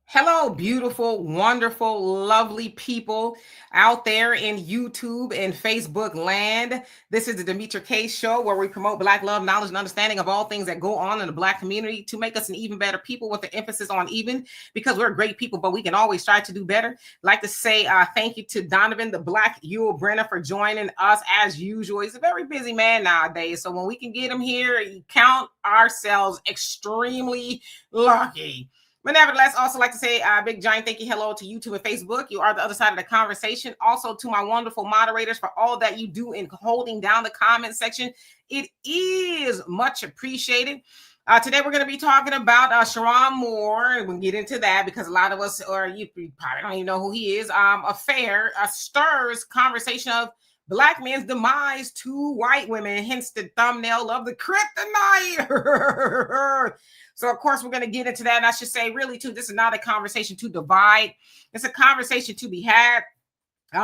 Hello, beautiful, wonderful, lovely people out there in YouTube and Facebook land. This is the Demetra K Show where we promote Black love, knowledge, and understanding of all things that go on in the Black community to make us an even better people with the emphasis on even because we're great people, but we can always try to do better. I'd like to say thank you to Donovan, the Black Yule Brenner, for joining us as usual. He's a very busy man nowadays, so when we can get him here, count ourselves extremely lucky. But nevertheless, also like to say a big giant thank you, hello to YouTube and Facebook. You are the other side of the conversation. Also to my wonderful moderators for all that you do in holding down the comment section. It is much appreciated. Today we're going to be talking about Sherrone Moore. We'll get into that because a lot of us, or you probably don't even know who he is. Affair stirs conversation of Black men's demise to white women, hence the thumbnail of the kryptonite. So, of course, we're going to get into that. And I should say, really, too, this is not a conversation to divide. It's a conversation to be had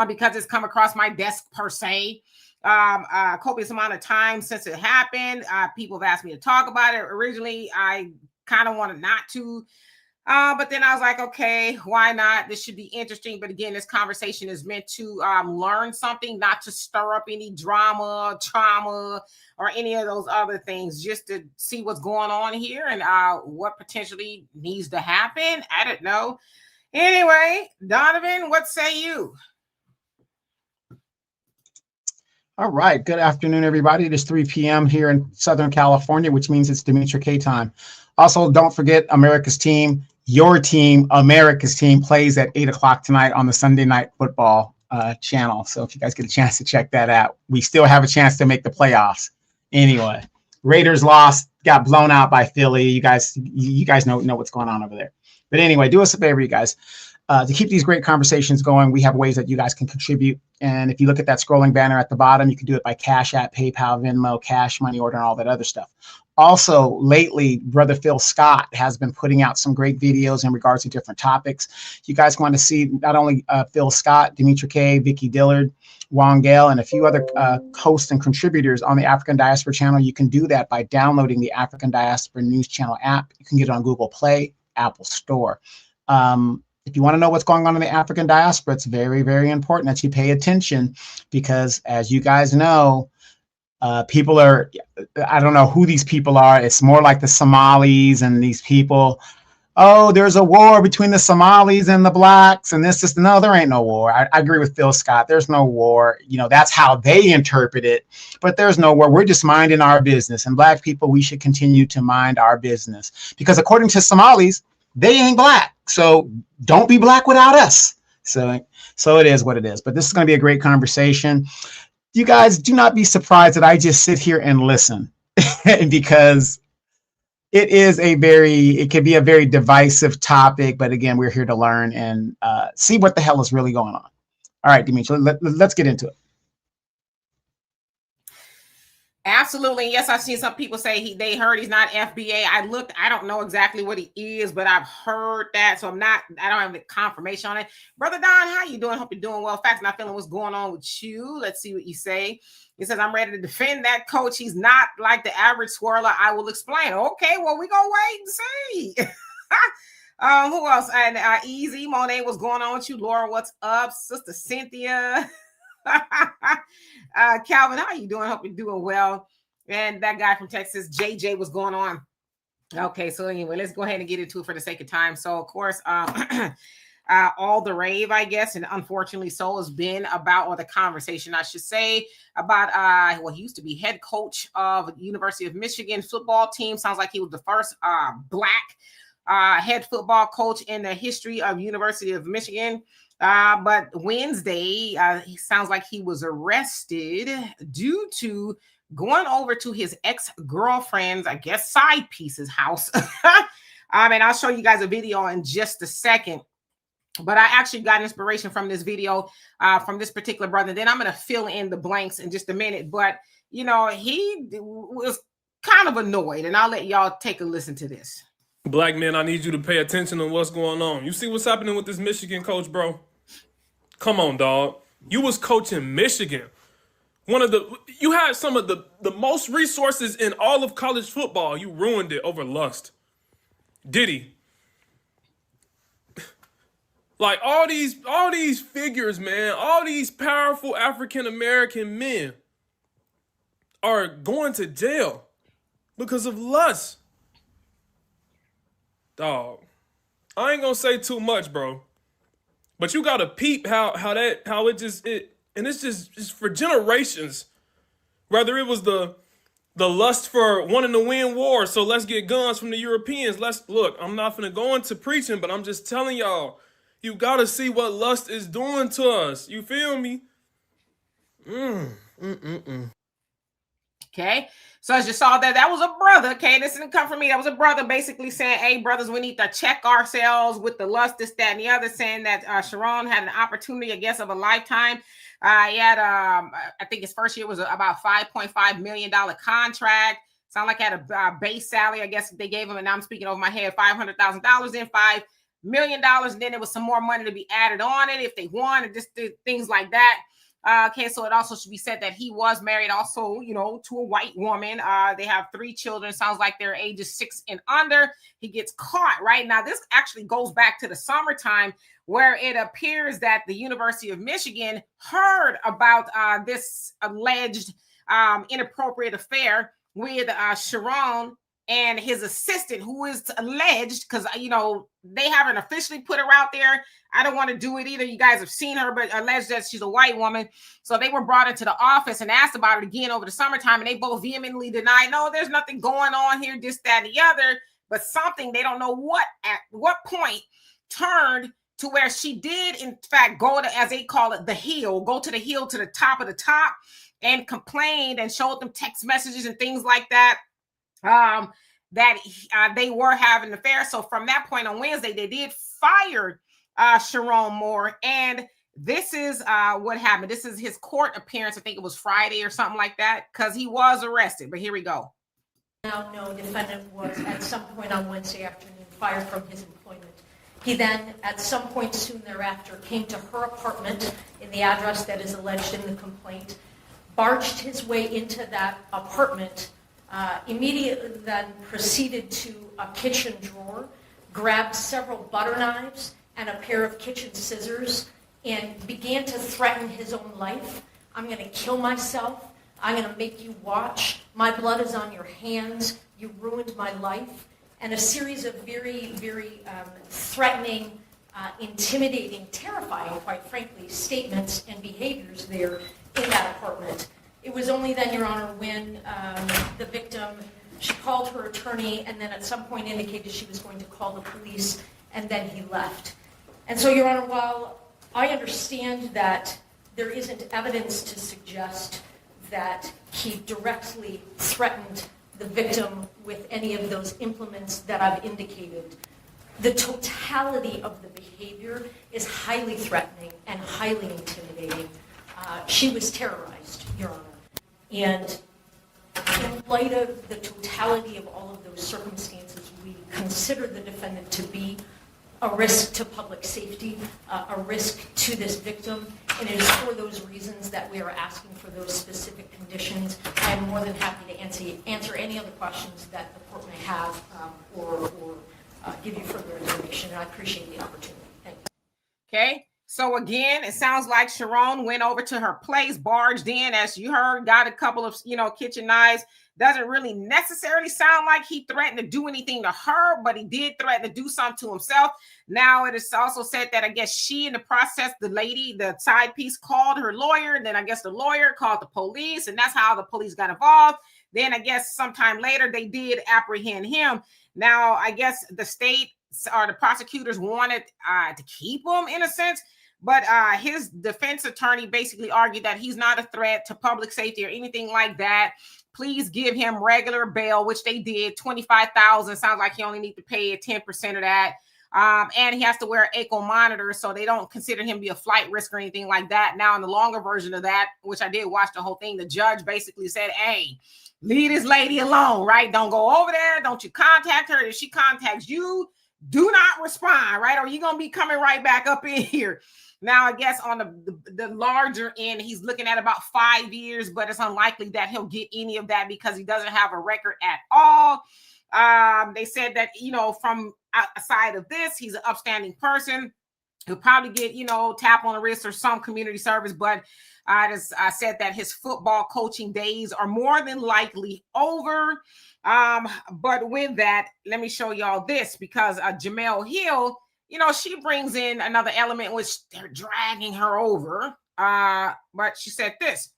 because it's come across my desk, per se. Copious amount of time since it happened. People have asked me to talk about it. Originally, I kind of wanted not to. But then I was like, okay, why not? This should be interesting. But again, this conversation is meant to learn something, not to stir up any drama, trauma, or any of those other things, just to see what's going on here and what potentially needs to happen. I don't know. Anyway, Donovan, what say you? All right. Good afternoon, everybody. It is 3 p.m. here in Southern California, which means it's Demetra K time. Also, don't forget America's team. Your team, America's team, plays at 8 o'clock tonight on the Sunday Night Football channel. So if you guys get a chance to check that out, we still have a chance to make the playoffs. Anyway, Raiders lost, got blown out by Philly. You guys know what's going on over there. But anyway, do us a favor, you guys. To keep these great conversations going, we have ways that you guys can contribute. And if you look at that scrolling banner at the bottom, you can do it by Cash App, PayPal, Venmo, Cash, Money Order, and all that other stuff. Also, lately, Brother Phil Scott has been putting out some great videos in regards to different topics. You guys want to see not only Phil Scott, Demetra K, Vicky Dillard, Wong Gale, and a few other hosts and contributors on the African Diaspora channel. You can do that by downloading the African Diaspora News Channel app. You can get it on Google Play, Apple Store. If you want to know what's going on in the African diaspora, it's very, very important that you pay attention because, as you guys know, people are, I don't know who these people are. It's more like the Somalis and these people. Oh, there's a war between the Somalis and the blacks and this. No, there ain't no war. I agree with Phil Scott. There's no war. You know, that's how they interpret it. But there's no war. We're just minding our business. And Black people, we should continue to mind our business because according to Somalis, they ain't Black. So don't be Black without us. So it is what it is. But this is going to be a great conversation. You guys do not be surprised that I just sit here and listen because it can be a very divisive topic. But again, we're here to learn and see what the hell is really going on. All right, Demetra, let's get into it. Absolutely. Yes, I've seen some people say they heard he's not FBA. I don't know exactly what he is, but I've heard that. So I don't have the confirmation on it. Brother Don, how you doing? Hope you're doing well. Facts not feeling what's going on with you. Let's see what you say. He says, I'm ready to defend that coach. He's not like the average swirler. I will explain. Okay, well, we're gonna wait and see. Who else? And Easy Monet, what's going on with you? Laura, what's up? Sister Cynthia. Calvin, how you doing? Hope you're doing well. And that guy from Texas, JJ, what's going on? Okay, so anyway, let's go ahead and get into it for the sake of time. So, of course, all the rave, I guess, and unfortunately so, has been about, or the conversation, I should say, about he used to be head coach of University of Michigan football team. Sounds like he was the first Black head football coach in the history of University of Michigan. But Wednesday, he sounds like he was arrested due to going over to his ex-girlfriend's, I guess, side piece's house. And I'll show you guys a video in just a second. But I actually got inspiration from this video, from this particular brother. Then I'm going to fill in the blanks in just a minute. But, you know, he was kind of annoyed. And I'll let y'all take a listen to this. Black men, I need you to pay attention to what's going on. You see what's happening with this Michigan coach, bro? Come on, dog. You was coaching Michigan. You had some of the most resources in all of college football. You ruined it over lust. Diddy. Like all these figures, man, all these powerful African American men are going to jail because of lust. Dog. I ain't gonna say too much, bro. But you gotta peep how it's just for generations. Whether it was the lust for wanting to win war, so let's get guns from the Europeans. Look, I'm not gonna go into preaching, but I'm just telling y'all, you gotta see what lust is doing to us. You feel me? Okay. So as you saw that was a brother. Okay. This didn't come from me. That was a brother basically saying, hey, brothers, we need to check ourselves with the lust, this, that, and the other, saying that Sherrone had an opportunity, I guess, of a lifetime. He had, I think his first year was about $5.5 million contract. Sound like he had a base salary. I guess they gave him, and now I'm speaking over my head, $500,000 in $5 million. And then there was some more money to be added on it if they won, and just things like that. Okay, so it also should be said that he was married also, to a white woman. They have 3 children. Sounds like they're ages 6 and under. He gets caught, right? Now, this actually goes back to the summertime where it appears that the University of Michigan heard about this alleged inappropriate affair with Sherrone and his assistant, who is alleged, because, they haven't officially put her out there. I don't want to do it either. You guys have seen her, but alleged that she's a white woman. So they were brought into the office and asked about it again over the summertime, and they both vehemently denied, no, there's nothing going on here, this, that, and the other. But something, they don't know at what point, turned to where she did, in fact, go to, as they call it, the hill, go to the hill, to the top of the top, and complained and showed them text messages and things like that. That they were having an affair. So from that point on Wednesday, they did fire Sherrone Moore. And this is what happened. This is his court appearance. I think it was Friday or something like that, because he was arrested. But here we go. Now, no, defendant was at some point on Wednesday afternoon fired from his employment. He then, at some point soon thereafter, came to her apartment in the address that is alleged in the complaint, barged his way into that apartment, immediately then proceeded to a kitchen drawer, grabbed several butter knives and a pair of kitchen scissors, and began to threaten his own life. I'm going to kill myself. I'm going to make you watch. My blood is on your hands. You ruined my life. And a series of very, very threatening, intimidating, terrifying, quite frankly, statements and behaviors there in that apartment. It was only then, Your Honor, when the victim, she called her attorney and then at some point indicated she was going to call the police, and then he left. And so, Your Honor, while I understand that there isn't evidence to suggest that he directly threatened the victim with any of those implements that I've indicated, the totality of the behavior is highly threatening and highly intimidating. She was terrorized, Your Honor. And in light of the totality of all of those circumstances, we consider the defendant to be a risk to public safety, a risk to this victim, and it is for those reasons that we are asking for those specific conditions. I am more than happy to answer any other questions that the court may have or give you further information, and I appreciate the opportunity. Thank you. Okay. So again, it sounds like Sherrone went over to her place, barged in, as you heard, got a couple of, kitchen knives. Doesn't really necessarily sound like he threatened to do anything to her, but he did threaten to do something to himself. Now, it is also said that I guess she, in the process, the lady, the side piece, called her lawyer. And then I guess the lawyer called the police, and that's how the police got involved. Then I guess sometime later, they did apprehend him. Now, I guess the state or the prosecutors wanted to keep him in a sense. But his defense attorney basically argued that he's not a threat to public safety or anything like that. Please give him regular bail, which they did, $25,000. Sounds like he only need to pay 10% of that. And he has to wear an ankle monitor, so they don't consider him to be a flight risk or anything like that. Now, in the longer version of that, which I did watch the whole thing, the judge basically said, hey, leave this lady alone, right? Don't go over there. Don't you contact her. If she contacts you, do not respond, right? Or you're going to be coming right back up in here. Now, I guess on the larger end, he's looking at about 5 years, but it's unlikely that he'll get any of that because he doesn't have a record at all. They said that, from outside of this, he's an upstanding person. He'll probably get, tap on the wrist or some community service, but I said that his football coaching days are more than likely over. But with that, let me show y'all this, because Jamel Hill, she brings in another element which they're dragging her over. But she said this.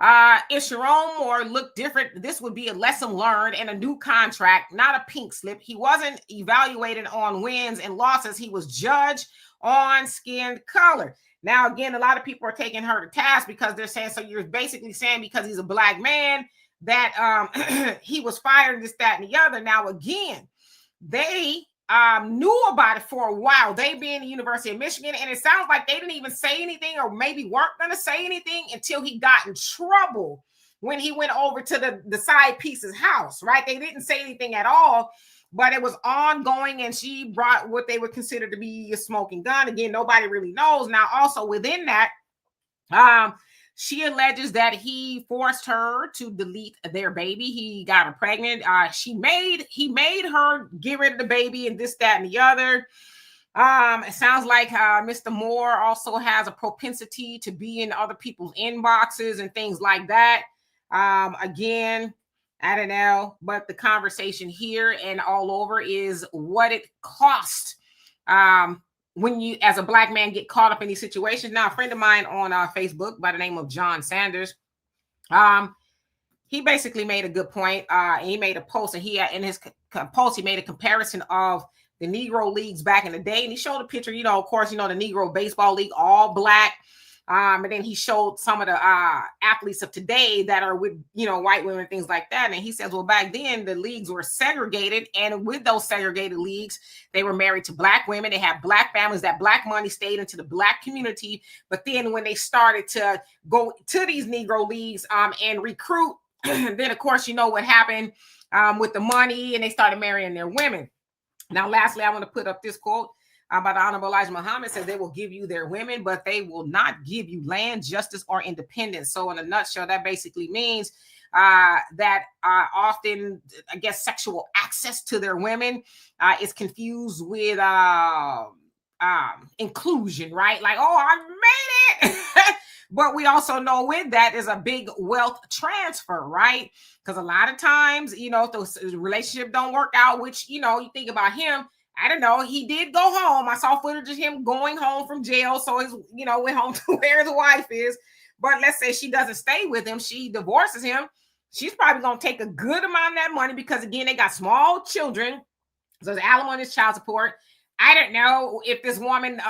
If Sherrone Moore looked different, this would be a lesson learned and a new contract, not a pink slip. He wasn't evaluated on wins and losses. He was judged on skin color. Now, again, a lot of people are taking her to task because they're saying, so you're basically saying because he's a black man that he was fired, this, that, and the other. Now, again, they knew about it for a while. They being the University of Michigan, and it sounds like they didn't even say anything, or maybe weren't going to say anything until he got in trouble when he went over to the side piece's house, right? They didn't say anything at all, but it was ongoing, and she brought what they would consider to be a smoking gun. Again, nobody really knows. Now, also within that, she alleges that he forced her to delete their baby. He got her pregnant. He made her get rid of the baby and this, that, and the other. It sounds like Mr. Moore also has a propensity to be in other people's inboxes and things like that. Again, I don't know, but the conversation here and all over is what it cost when you, as a black man, get caught up in these situations. Now, a friend of mine on Facebook by the name of John Sanders, he basically made a good point. He made a post, and in his post, he made a comparison of the Negro leagues back in the day, and he showed a picture, of course, the Negro Baseball League, all black. And then he showed some of the athletes of today that are with, white women, things like that. And he says, well, back then the leagues were segregated. And with those segregated leagues, they were married to black women. They had black families. That black money stayed into the black community. But then when they started to go to these Negro leagues and recruit, then, of course, what happened with the money, and they started marrying their women. Now, lastly, I want to put up this quote by the Honorable Elijah Muhammad. Says they will give you their women, but they will not give you land, justice, or independence. So in a nutshell, that basically means that often, I guess, sexual access to their women is confused with inclusion, right? Like, oh, I made it. But we also know with that is a big wealth transfer, right? Because a lot of times, if the relationship don't work out, which, you think about him, I don't know. He did go home. I saw footage of him going home from jail. So he's, went home to where his wife is. But let's say she doesn't stay with him. She divorces him. She's probably going to take a good amount of that money because, again, they got small children. So there's alimony, child support. I don't know if this woman,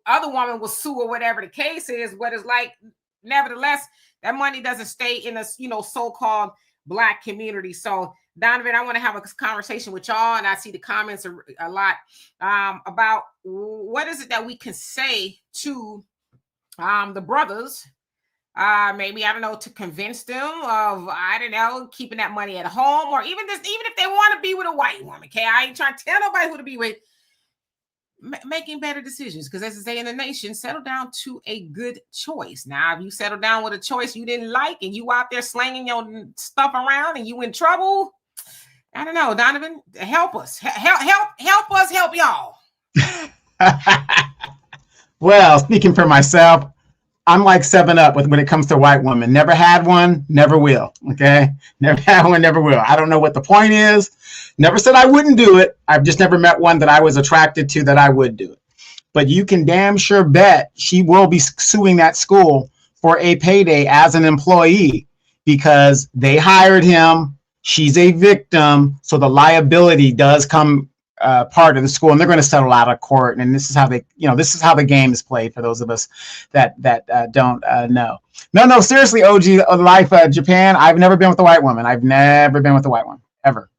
other woman will sue or whatever the case is. But it's like, nevertheless, that money doesn't stay in a, so-called black community. So, Donovan, I want to have a conversation with y'all, and I see the comments a lot about what is it that we can say to the brothers, maybe, I don't know, to convince them of, I don't know, keeping that money at home, or even if they want to be with a white woman, okay? I ain't trying to tell nobody who to be with. Making better decisions, because as they say in the nation, settle down to a good choice. Now, if you settle down with a choice you didn't like, and you out there slanging your stuff around, and you in trouble, I don't know, Donovan, help us. Help us help y'all. Well, speaking for myself, I'm like 7-Up when it comes to white women. Never had one, never will. Okay? Never had one, never will. I don't know what the point is. Never said I wouldn't do it. I've just never met one that I was attracted to that I would do it. But you can damn sure bet she will be suing that school for a payday as an employee because they hired him. She's a victim. So the liability does come part of the school, and they're going to settle out of court. And this is how this is how the game is played for those of us that don't know. No, seriously, OG life, Japan. I've never been with a white woman. I've never been with a white one, ever.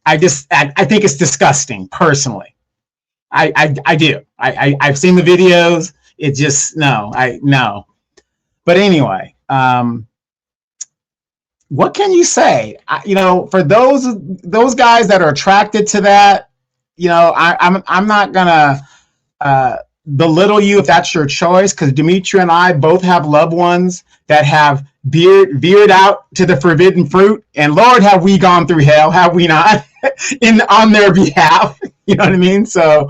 I think it's disgusting, personally. I do. I've seen the videos. It just no. But anyway, what can you say? For those guys that are attracted to that, I'm not gonna belittle you if that's your choice, because Dimitri and I both have loved ones that have veered out to the forbidden fruit, and Lord, have we gone through hell, have we not? On their behalf, You know what I mean? So,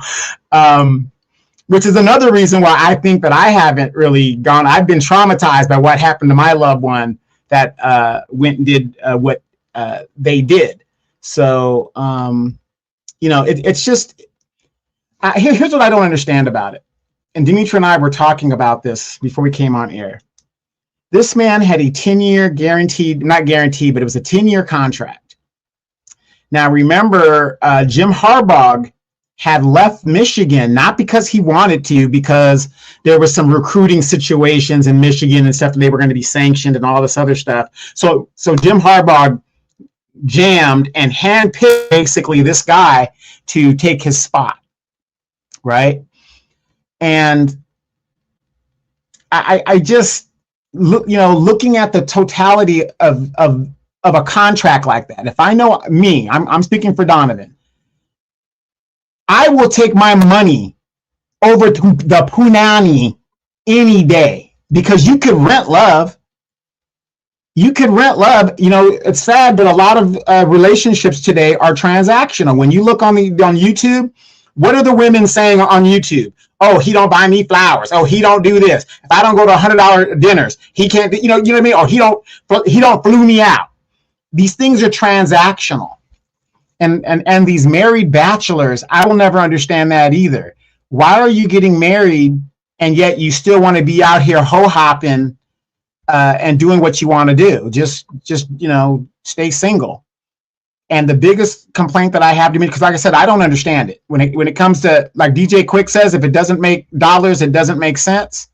which is another reason why I think that I haven't really gone. I've been traumatized by what happened to my loved one that went and did what they did. So, it's just, here's what I don't understand about it. And Dimitri and I were talking about this before we came on air. This man had a 10-year guaranteed, not guaranteed, but it was a 10-year contract. Now, remember, Jim Harbaugh had left Michigan, not because he wanted to, because there was some recruiting situations in Michigan and stuff, and they were going to be sanctioned and all this other stuff. So Jim Harbaugh jammed and handpicked basically this guy to take his spot, right? And I just look, looking at the totality of a contract like that. If I know me, I'm speaking for Donovan, I will take my money over to the punani any day, because you could rent love. You could rent love. It's sad, but a lot of relationships today are transactional. When you look on YouTube, what are the women saying on YouTube? Oh, he don't buy me flowers. Oh, he don't do this. If I don't go to $100 dinners, he can't. You know what I mean? Or he don't flew me out. These things are transactional, and these married bachelors, I will never understand that either. Why are you getting married and yet you still want to be out here ho-hopping and doing what you want to do? Just stay single. And the biggest complaint that I have to me, because like I said, I don't understand it. When it comes to, like DJ Quick says, if it doesn't make dollars, it doesn't make sense.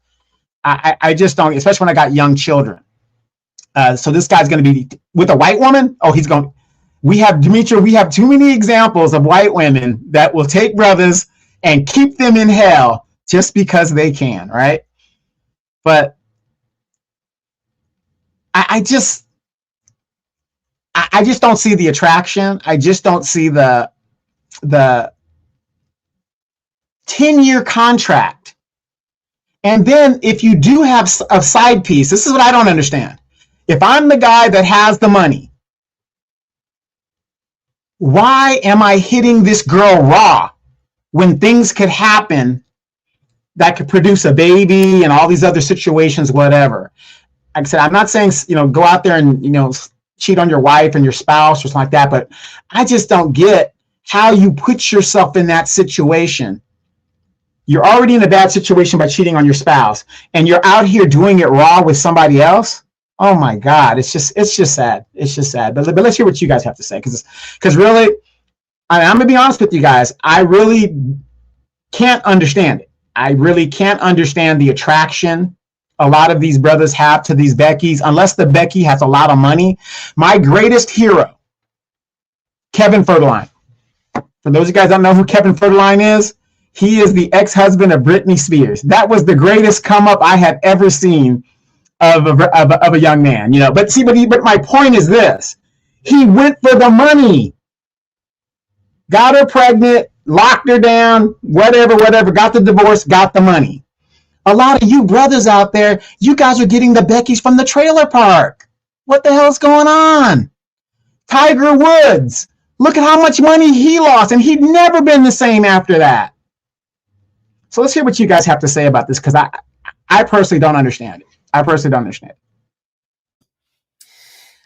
I just don't, especially when I got young children. So this guy's going to be with a white woman. Oh, we have too many examples of white women that will take brothers and keep them in hell just because they can, right? But I just don't see the attraction. I just don't see the 10-year contract. And then if you do have a side piece, this is what I don't understand. If I'm the guy that has the money, why am I hitting this girl raw when things could happen that could produce a baby and all these other situations, whatever? Like I said, I'm not saying, go out there and, cheat on your wife and your spouse or something like that, but I just don't get how you put yourself in that situation. You're already in a bad situation by cheating on your spouse, and you're out here doing it raw with somebody else. Oh my God, it's just sad. It's just sad. But let's hear what you guys have to say, because really, I'm gonna be honest with you guys. I really can't understand it. I really can't understand the attraction a lot of these brothers have to these Beckys, unless the Becky has a lot of money. My greatest hero, Kevin Federline. For those of you guys that don't know who Kevin Federline is, he is the ex-husband of Britney Spears. That was the greatest come up I had ever seen of a young man, But my point is this: he went for the money, got her pregnant, locked her down, whatever, got the divorce, got the money. A lot of you brothers out there, you guys are getting the Beckys from the trailer park. What the hell's going on? Tiger Woods, look at how much money he lost, and he'd never been the same after that. So let's hear what you guys have to say about this, because I personally don't understand it.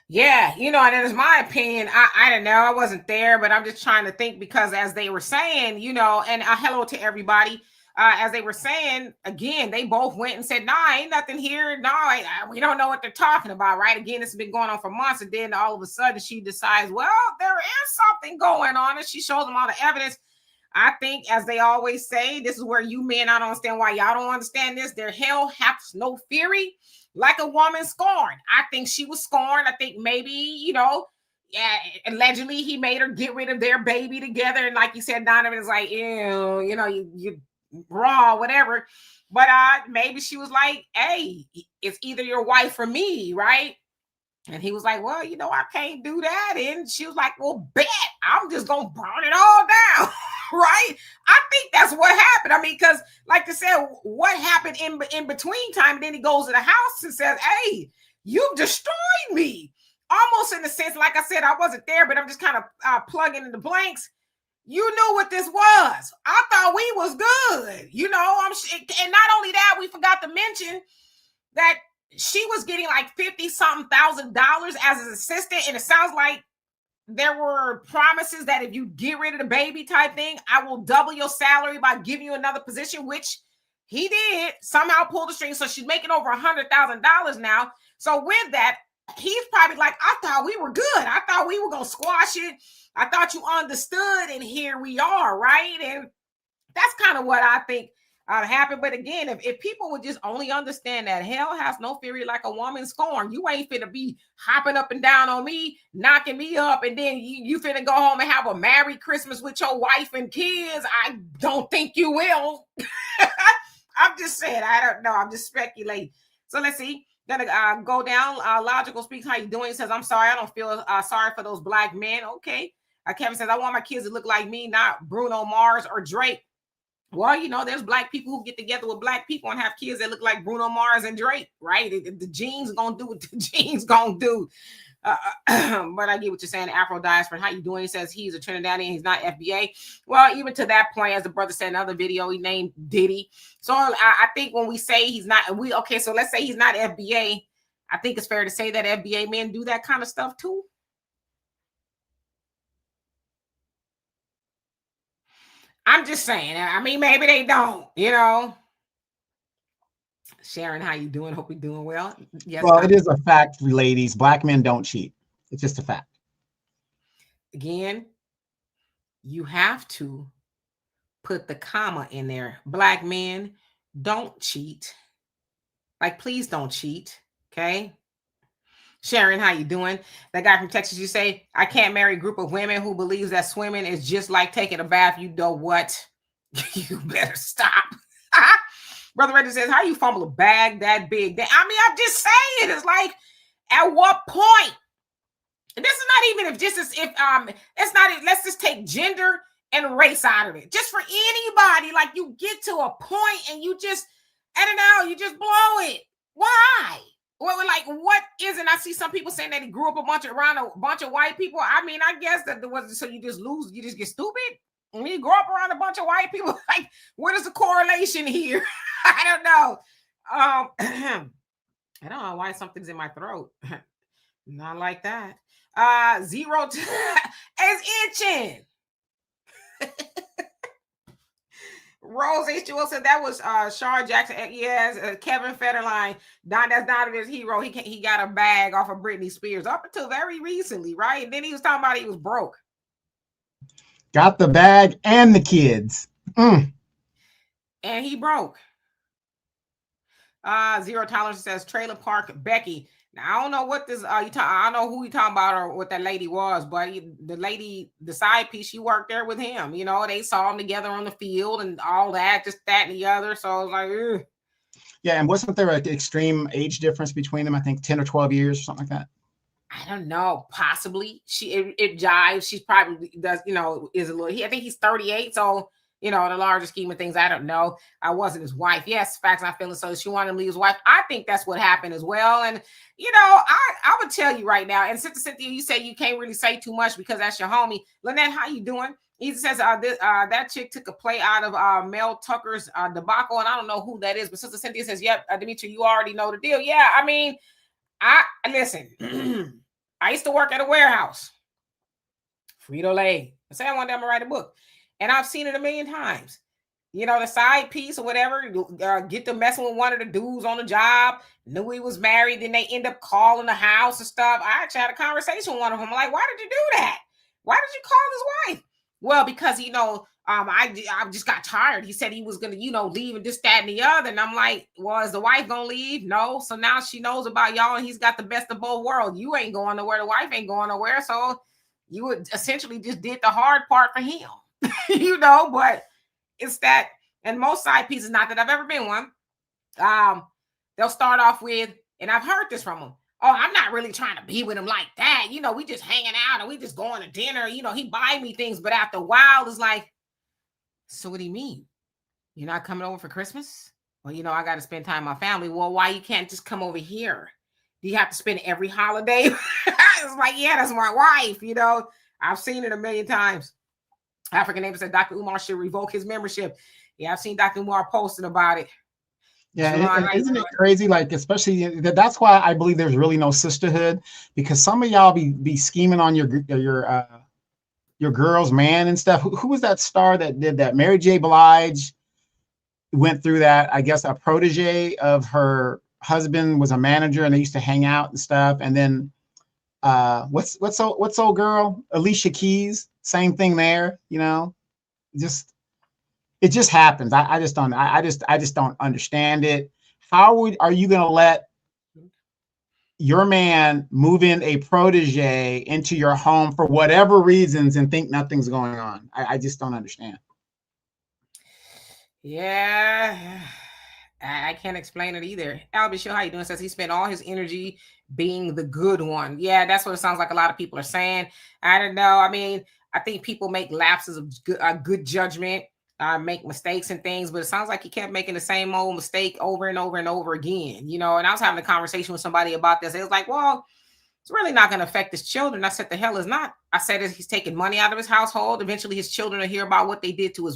Yeah, and it's my opinion. I don't know. I wasn't there, but I'm just trying to think, because as they were saying, and hello to everybody. As they were saying, again, they both went and said, nah, ain't nothing here. No, we don't know what they're talking about, right? Again, it's been going on for months. And then all of a sudden she decides, well, there is something going on. And she shows them all the evidence. I think, as they always say, this is where you men, I don't understand why y'all don't understand this. There hell hath no fury like a woman scorned. I think she was scorned. I think maybe, allegedly he made her get rid of their baby together. And like you said, Donovan is like, ew, you raw, whatever. But maybe she was like, hey, it's either your wife or me, right? And he was like, well, I can't do that. And she was like, well, bet I'm just gonna burn it all down. Right? I think that's what happened. I mean, because like I said, what happened in between time? And then he goes to the house and says, hey, you've destroyed me. Almost in the sense, like I said, I wasn't there, but I'm just kind of plugging in the blanks. You knew what this was. I thought we was good. And not only that, we forgot to mention that she was getting like $50-something thousand as an assistant. And it sounds like there were promises that if you get rid of the baby type thing, I will double your salary by giving you another position, which he did somehow pull the string. So she's making over $100,000 now. So with that, he's probably like, I thought we were good. I thought we were going to squash it. I thought you understood. And here we are. Right. And that's kind of what I think happened. But again, if people would just only understand that hell has no fury like a woman scorned, you ain't finna be hopping up and down on me, knocking me up, and then you finna go home and have a merry Christmas with your wife and kids. I don't think you will. I'm just saying, I don't know. I'm just speculating. So let's see. Gonna go down. Logical Speaks, how you doing? He says, I'm sorry. I don't feel sorry for those black men. Okay. Kevin says, I want my kids to look like me, not Bruno Mars or Drake. Well, there's black people who get together with black people and have kids that look like Bruno Mars and Drake, right? The genes gonna do what the genes gonna do. But I get what you're saying. Afro Diaspora, how you doing? He says he's a Trinidadian. He's not FBA. Well, even to that point, as the brother said in another video, he named Diddy. So I think when we say he's not, so let's say he's not FBA. I think it's fair to say that FBA men do that kind of stuff too. I'm just saying. I mean, maybe they don't, Sharon, how you doing? Hope you're doing well. Yes. Well, it is a fact, ladies. Black men don't cheat. It's just a fact. Again, you have to put the comma in there. Black men don't cheat. Like, please don't cheat. Okay. Sharon, how you doing? That guy from Texas, you say, I can't marry a group of women who believes that swimming is just like taking a bath. You know what? You better stop. Brother Reggie says, how you fumble a bag that big? I mean, I'm just saying, it's like, at what point? This is not even it's not, let's just take gender and race out of it. Just for anybody, like you get to a point and you just, I don't know, you just blow it. Why? Well, like, what is it? I see some people saying that he grew up around a bunch of white people. I mean, I guess that there was, so you just get stupid. When you grow up around a bunch of white people, like, what is the correlation here? I don't know. I don't know why something's in my throat. Not like that. Zero is itching. Rose H2O said that was Shar Jackson. Yes, Kevin Federline. That's Donovan's hero. He got a bag off of Britney Spears up until very recently, right? And then he was talking about he was broke. Got the bag and the kids. And he broke. Zero Tolerance says Trailer Park Becky. Now, I don't know what this I don't know who you talking about or what that lady was, but the lady, the side piece, she worked there with him. They saw them together on the field and all that, just that and the other. So I was like, ugh. Yeah, and wasn't there an extreme age difference between them? I think 10 or 12 years or something like that. I don't know. Possibly. It jives. She probably does, is a little. I think he's 38. So, in the larger scheme of things, I don't know. I wasn't his wife. Yes, facts not feeling so. She wanted him to leave his wife. I think that's what happened as well. And, I would tell you right now. And Sister Cynthia, you say you can't really say too much because that's your homie. Lynette, how you doing? He says that chick took a play out of Mel Tucker's debacle. And I don't know who that is. But Sister Cynthia says, yep, Dimitri, you already know the deal. Yeah, I mean, listen. I used to work at a warehouse. Frito-Lay. I said one day I'm going to write a book. And I've seen it a million times. The side piece or whatever, get to messing with one of the dudes on the job, knew he was married, then they end up calling the house and stuff. I actually had a conversation with one of them. I'm like, why did you do that? Why did you call his wife? Well, because, I just got tired. He said he was going to, leave and this, that, and the other. And I'm like, well, is the wife going to leave? No. So now she knows about y'all and he's got the best of both worlds. You ain't going nowhere. The wife ain't going nowhere. So you would essentially just did the hard part for him, but it's that. And most side pieces, not that I've ever been one, they'll start off with, and I've heard this from them. Oh, I'm not really trying to be with him like that. We just hanging out and we just going to dinner. He buy me things. But after a while, it's like, so what do you mean? You're not coming over for Christmas? Well, I got to spend time with my family. Well, why you can't just come over here? Do you have to spend every holiday? It's like, yeah, that's my wife. I've seen it a million times. African neighbor said Dr. Umar should revoke his membership. Yeah, I've seen Dr. Umar posting about it. Yeah, and isn't it crazy? Like, especially that's why I believe there's really no sisterhood, because some of y'all be scheming on your girl's man and stuff. Who was that star that did that? Mary J. Blige went through that. I guess a protege of her husband was a manager, and they used to hang out and stuff. And then what's old girl Alicia Keys? Same thing there. You know, it just happens. I just don't understand it. Are you going to let your man move in a protege into your home for whatever reasons and think nothing's going on? I just don't understand. Yeah, I can't explain it either. Albie, how you doing? Says he spent all his energy being the good one. Yeah, that's what it sounds like a lot of people are saying. I don't know. I mean, I think people make lapses of good judgment. Make mistakes and things, but it sounds like he kept making the same old mistake over and over and over again, you know. And I was having a conversation with somebody about this. It was like, well, it's really not going to affect his children. I said, the hell is not. I said, he's taking money out of his household. Eventually his children will hear about what they did to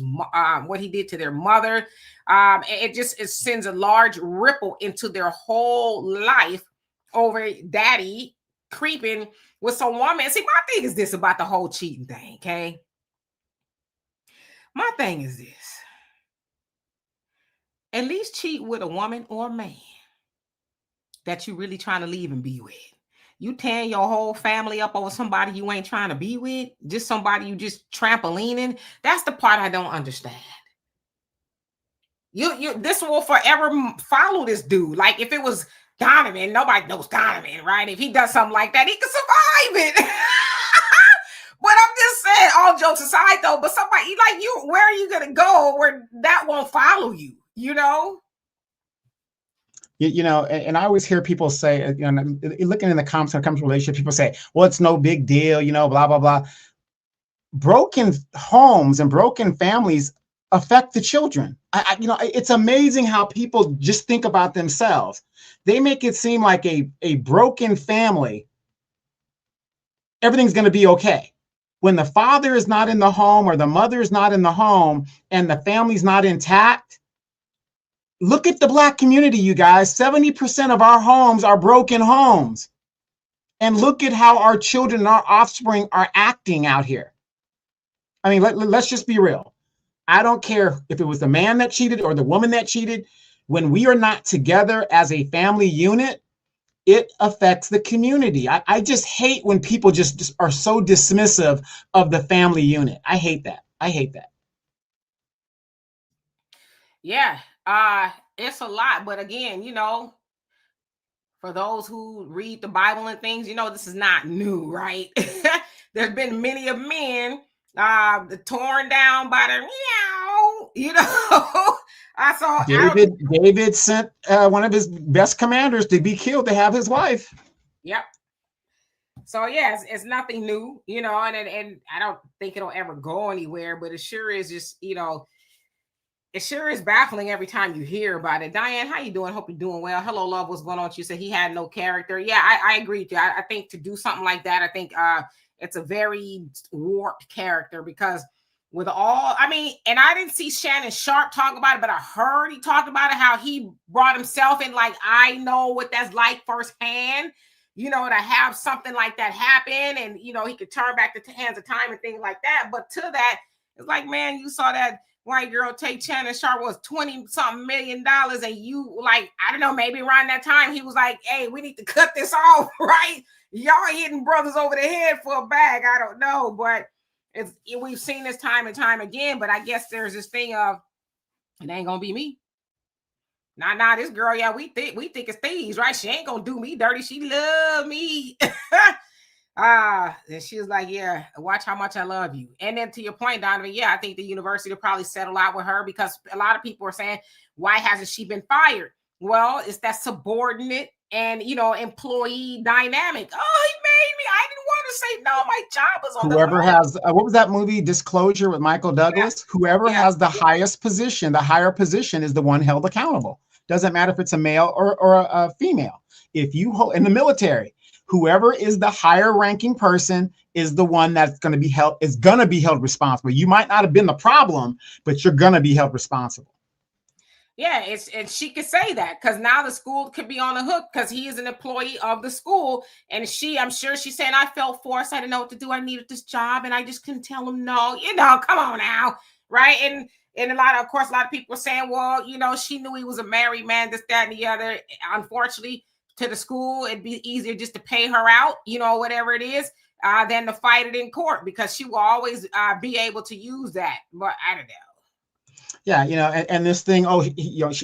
what he did to their mother. It sends a large ripple into their whole life over daddy creeping with some woman. See, my thing is this about the whole cheating thing, okay? My thing is this. At least cheat with a woman or a man that you really trying to leave and be with. You tearing your whole family up over somebody you ain't trying to be with, just somebody you just trampolining. That's the part I don't understand. This will forever follow this dude. Like if it was Donovan, nobody knows Donovan, right? If he does something like that, he can survive it. But I'm just saying, all jokes aside, though, but somebody like you, where are you going to go where that won't follow you, you know? You know, and I always hear people say, you know, looking in the comments when it comes to relationships, people say, well, it's no big deal, you know, blah, blah, blah. Broken homes and broken families affect the children. You know, it's amazing how people just think about themselves. They make it seem like a broken family, everything's going to be okay. When the father is not in the home or the mother is not in the home and the family's not intact, look at the Black community, you guys. 70% of our homes are broken homes. And look at how our children and our offspring are acting out here. I mean, let's just be real. I don't care if it was the man that cheated or the woman that cheated. When we are not together as a family unit, it affects the community. I just hate when people just are so dismissive of the family unit. I hate that. Yeah, it's a lot. But again, you know, for those who read the Bible and things, you know, this is not new, right? There's been many of men torn down by the meow, you know. I saw David sent one of his best commanders to be killed to have his wife. Yep. So yeah, it's nothing new, you know, and I don't think it'll ever go anywhere, but it sure is just, you know, it sure is baffling every time you hear about it. Diane, how you doing? Hope you're doing well. Hello, love. What's going on with you? Said he had no character. Yeah, I agree with you. I think to do something like that, I think it's a very warped character because with all, I mean, and I didn't see Shannon Sharp talk about it, but I heard he talked about it, how he brought himself in, like, I know what that's like firsthand, you know, to have something like that happen. And, you know, he could turn back the hands of time and things like that. But to that, it's like, man, you saw that white girl take Shannon Sharp was $20-something million. And you, like, I don't know, maybe around that time, he was like, hey, we need to cut this off, right? Y'all hitting brothers over the head for a bag. I don't know, but we've seen this time and time again. But I guess there's this thing of, it ain't gonna be me. Nah, this girl, yeah, we think it's thieves, right? She ain't gonna do me dirty. She love me. And she was like, yeah, watch how much I love you. And then to your point, Donovan, yeah, I think the university will probably settle out with her because a lot of people are saying, why hasn't she been fired? Well, it's that subordinate and, you know, employee dynamic. Oh, he made me. I didn't want to say no. My job is on whoever has, what was that movie, Disclosure with Michael Douglas? Yeah. Whoever has the highest position, the higher position is the one held accountable. Doesn't matter if it's a male or a female. If you hold in the military, Whoever is the higher ranking person is the one that's going to be held responsible. You might not have been the problem, but you're going to be held responsible. Yeah, and she could say that because now the school could be on the hook because he is an employee of the school. And I'm sure she's saying, I felt forced. I didn't know what to do. I needed this job and I just couldn't tell him no. Come on now. Right. And a lot of people are saying, well, she knew he was a married man, this, that, and the other. Unfortunately, to the school, it'd be easier just to pay her out, whatever it is, than to fight it in court because she will always be able to use that. But I don't know. Yeah, and this thing,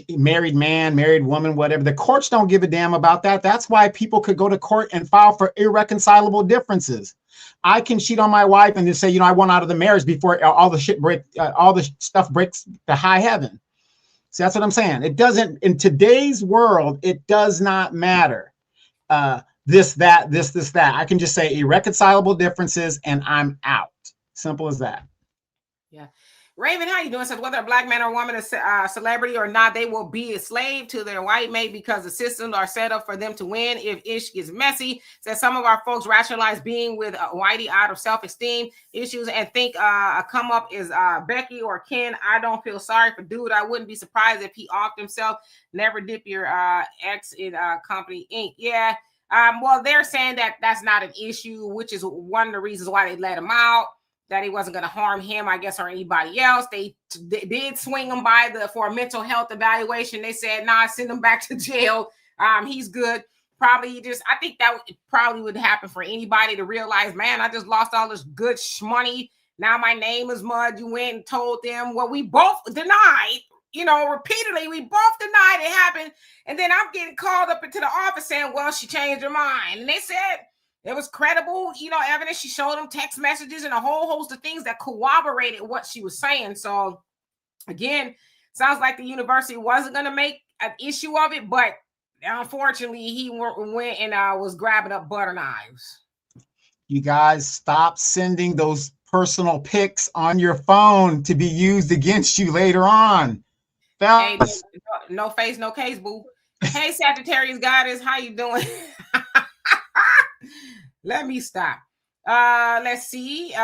married man, married woman, whatever. The courts don't give a damn about that. That's why people could go to court and file for irreconcilable differences. I can cheat on my wife and just say, I want out of the marriage before all the stuff breaks to high heaven. So that's what I'm saying. It doesn't, in today's world, it does not matter. This, that. I can just say irreconcilable differences and I'm out. Simple as that. Yeah. Raven, how you doing? Says whether a black man or woman is a celebrity or not, they will be a slave to their white mate because the systems are set up for them to win. If ish gets messy, says some of our folks rationalize being with whitey out of self-esteem issues and think a come up is Becky or Ken. I don't feel sorry for dude. I wouldn't be surprised if he offed himself. Never dip your ex in company ink. Yeah. Well, they're saying that that's not an issue, which is one of the reasons why they let him out. That he wasn't going to harm him, I guess, or anybody else. They did swing him for a mental health evaluation. They said, nah, send him back to jail. He's good. I think that probably would happen for anybody to realize, man, I just lost all this good money. Now my name is mud. You went and told them, well, we both denied, repeatedly. We both denied it happened. And then I'm getting called up into the office saying, well, she changed her mind. And they said, it was credible, evidence. She showed them text messages and a whole host of things that corroborated what she was saying. So, again, sounds like the university wasn't going to make an issue of it, but unfortunately, he went and was grabbing up butter knives. You guys stop sending those personal pics on your phone to be used against you later on. Hey, no face, no case, boo. Hey, Sagittarius goddess, how you doing? Let me stop. Let's see.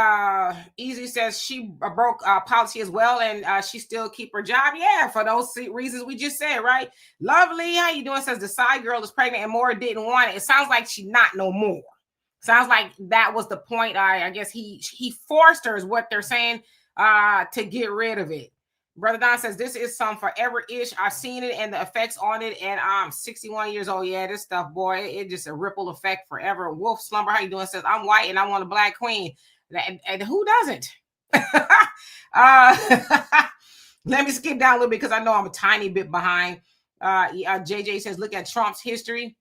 Easy says she broke policy as well, and she still keep her job. Yeah, for those reasons we just said, right? Lovely, how you doing? Says the side girl is pregnant and Moore didn't want it. It sounds like she not no more. Sounds like that was the point. I guess he forced her, is what they're saying, to get rid of it. Brother Don says, this is some forever-ish. I've seen it and the effects on it, and I'm 61 years old. Yeah, this stuff, boy, it just a ripple effect forever. Wolf Slumber, how you doing? Says, I'm white and I want a black queen. And who doesn't? Let me skip down a little bit because I know I'm a tiny bit behind. JJ says, look at Trump's history.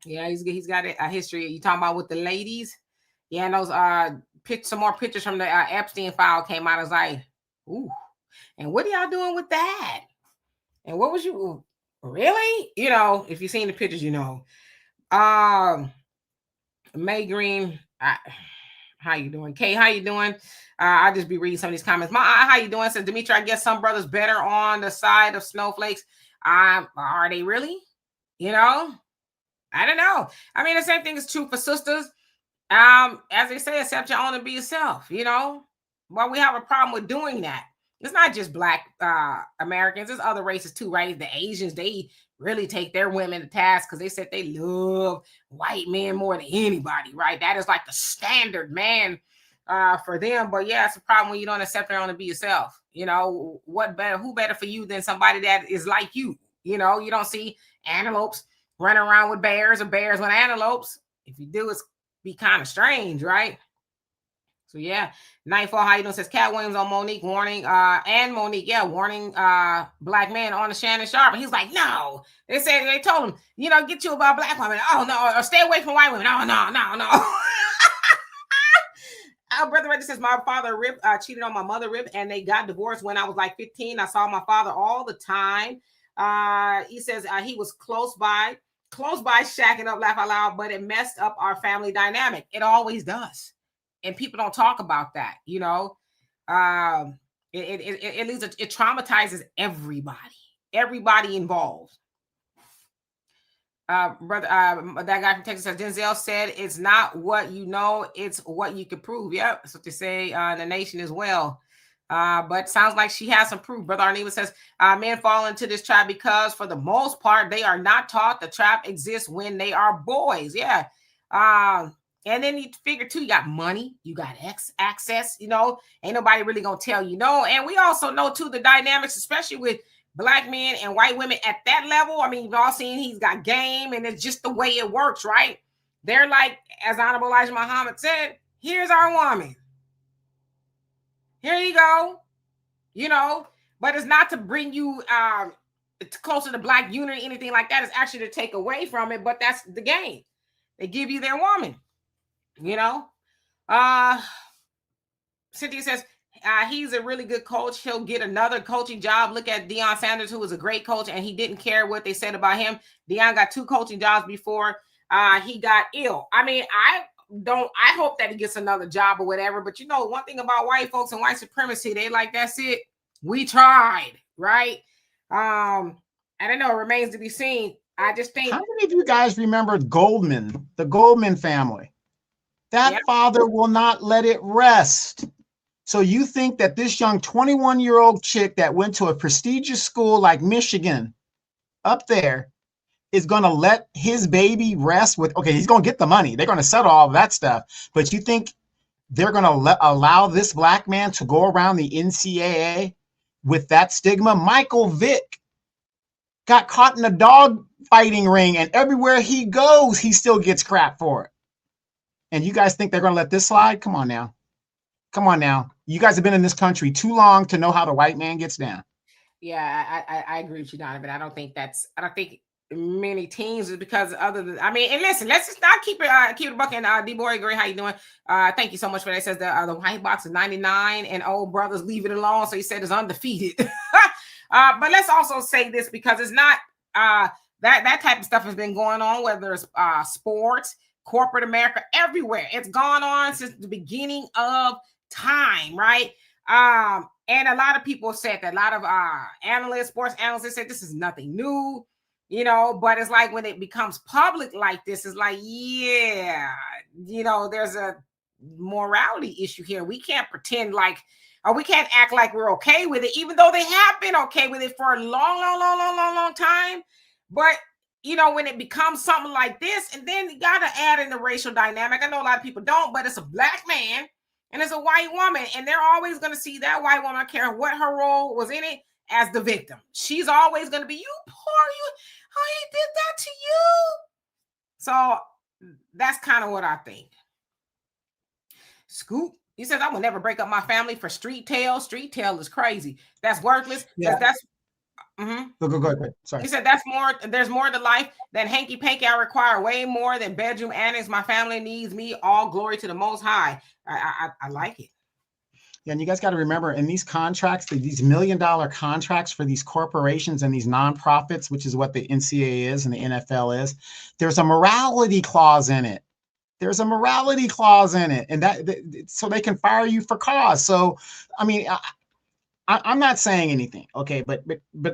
Yeah, he's got a history. You talking about with the ladies? Yeah, and those some more pictures from the Epstein file came out. I was like, ooh. And what are y'all doing with that? And what was you really? If you've seen the pictures, May Green, how you doing? Kay, how you doing? I'll just be reading some of these comments. How you doing? Says Dimitri, I guess some brothers better on the side of snowflakes. Are they really? I don't know. I mean, the same thing is true for sisters. As they say, accept your own and be yourself, Well, we have a problem with doing that. It's not just black Americans, it's other races too, right? The Asians, they really take their women to task because they said they love white men more than anybody, right? That is like the standard man for them. But yeah, it's a problem when you don't accept your own and be yourself. Who better for you than somebody that is like you? You don't see antelopes running around with bears or bears with antelopes. If you do, it's be kind of strange, right? So yeah, Nightfall, how you doing? Says Cat Williams on Monique warning, and Monique, warning black man on the Shannon Sharp. And he's like, no. They told him, get you about black women. Oh no, or stay away from white women. Oh no. Our brother Reggie says my father cheated on my mother, and they got divorced when I was like 15. I saw my father all the time. He says he was close by shacking up, laugh out loud, but it messed up our family dynamic. It always does. And people don't talk about that, it traumatizes everybody involved. Brother, that guy from Texas says Denzel said it's not what you know, it's what you can prove. Yep, that's what they say in the nation as well. But sounds like she has some proof. Brother Arneva says men fall into this trap because for the most part they are not taught the trap exists when they are boys. Yeah. And then you figure too, you got money, you got access, you know, ain't nobody really gonna tell you no. And we also know too the dynamics, especially with Black men and white women at that level. I mean, you've all seen he's got game, and it's just the way it works, right? They're like, as Honorable Elijah Muhammad said, here's our woman. Here you go. You know, but it's not to bring you closer to Black unity, anything like that. It's actually to take away from it, but that's the game. They give you their woman, you know. Cynthia says, he's a really good coach. He'll get another coaching job. Look at Deion Sanders, who was a great coach, and he didn't care what they said about him. Deion got 2 coaching jobs before he got ill. I mean, I hope that he gets another job or whatever. But you know, one thing about white folks and white supremacy, they like, that's it. We tried, right? I don't know. It remains to be seen. I just think. How many of you guys remember Goldman, the Goldman family? That father will not let it rest. So you think that this young 21-year-old chick that went to a prestigious school like Michigan up there is going to let his baby rest with, okay, he's going to get the money. They're going to settle all of that stuff. But you think they're going to allow this Black man to go around the NCAA with that stigma? Michael Vick got caught in a dog fighting ring, and everywhere he goes, he still gets crap for it. And you guys think they're going to let this slide? Come on now. Come on now. You guys have been in this country too long to know how the white man gets down. Yeah, I agree with you, Donovan. I don't think many teams is because other than, I mean, and listen, let's just not keep it buck. And D-Boy, great, how you doing? Thank you so much for that. It says the white box is 99 and old brothers leave it alone. So he said it's undefeated. But let's also say this, because it's not that type of stuff has been going on, whether it's sports, corporate America, everywhere. It's gone on since the beginning of time, right? And a lot of people said that, a lot of analysts, sports analysts said this is nothing new, you know, but it's like when it becomes public like this, it's like, yeah, you know, there's a morality issue here. We can't pretend like, or we can't act like we're okay with it, even though they have been okay with it for a long time. But you know, when it becomes something like this, and then you got to add in the racial dynamic. I know a lot of people don't, but it's a Black man and it's a white woman, and they're always going to see that white woman, I don't care what her role was in it, as the victim. She's always going to be, you poor, he did that to you. So that's kind of what I think. Scoop, he says, I will never break up my family for street tail. Street tail is crazy. That's worthless. Yeah. That's Go ahead. Sorry. He said there's more to life than hanky panky. I require way more than bedroom annex. My family needs me. All glory to the Most High. I like it. Yeah, and you guys got to remember, in these contracts, these $1 million contracts for these corporations and these nonprofits, which is what the NCAA is and the NFL is, there's a morality clause in it. There's a morality clause in it, and that so they can fire you for cause. So, I mean, I'm not saying anything, okay, but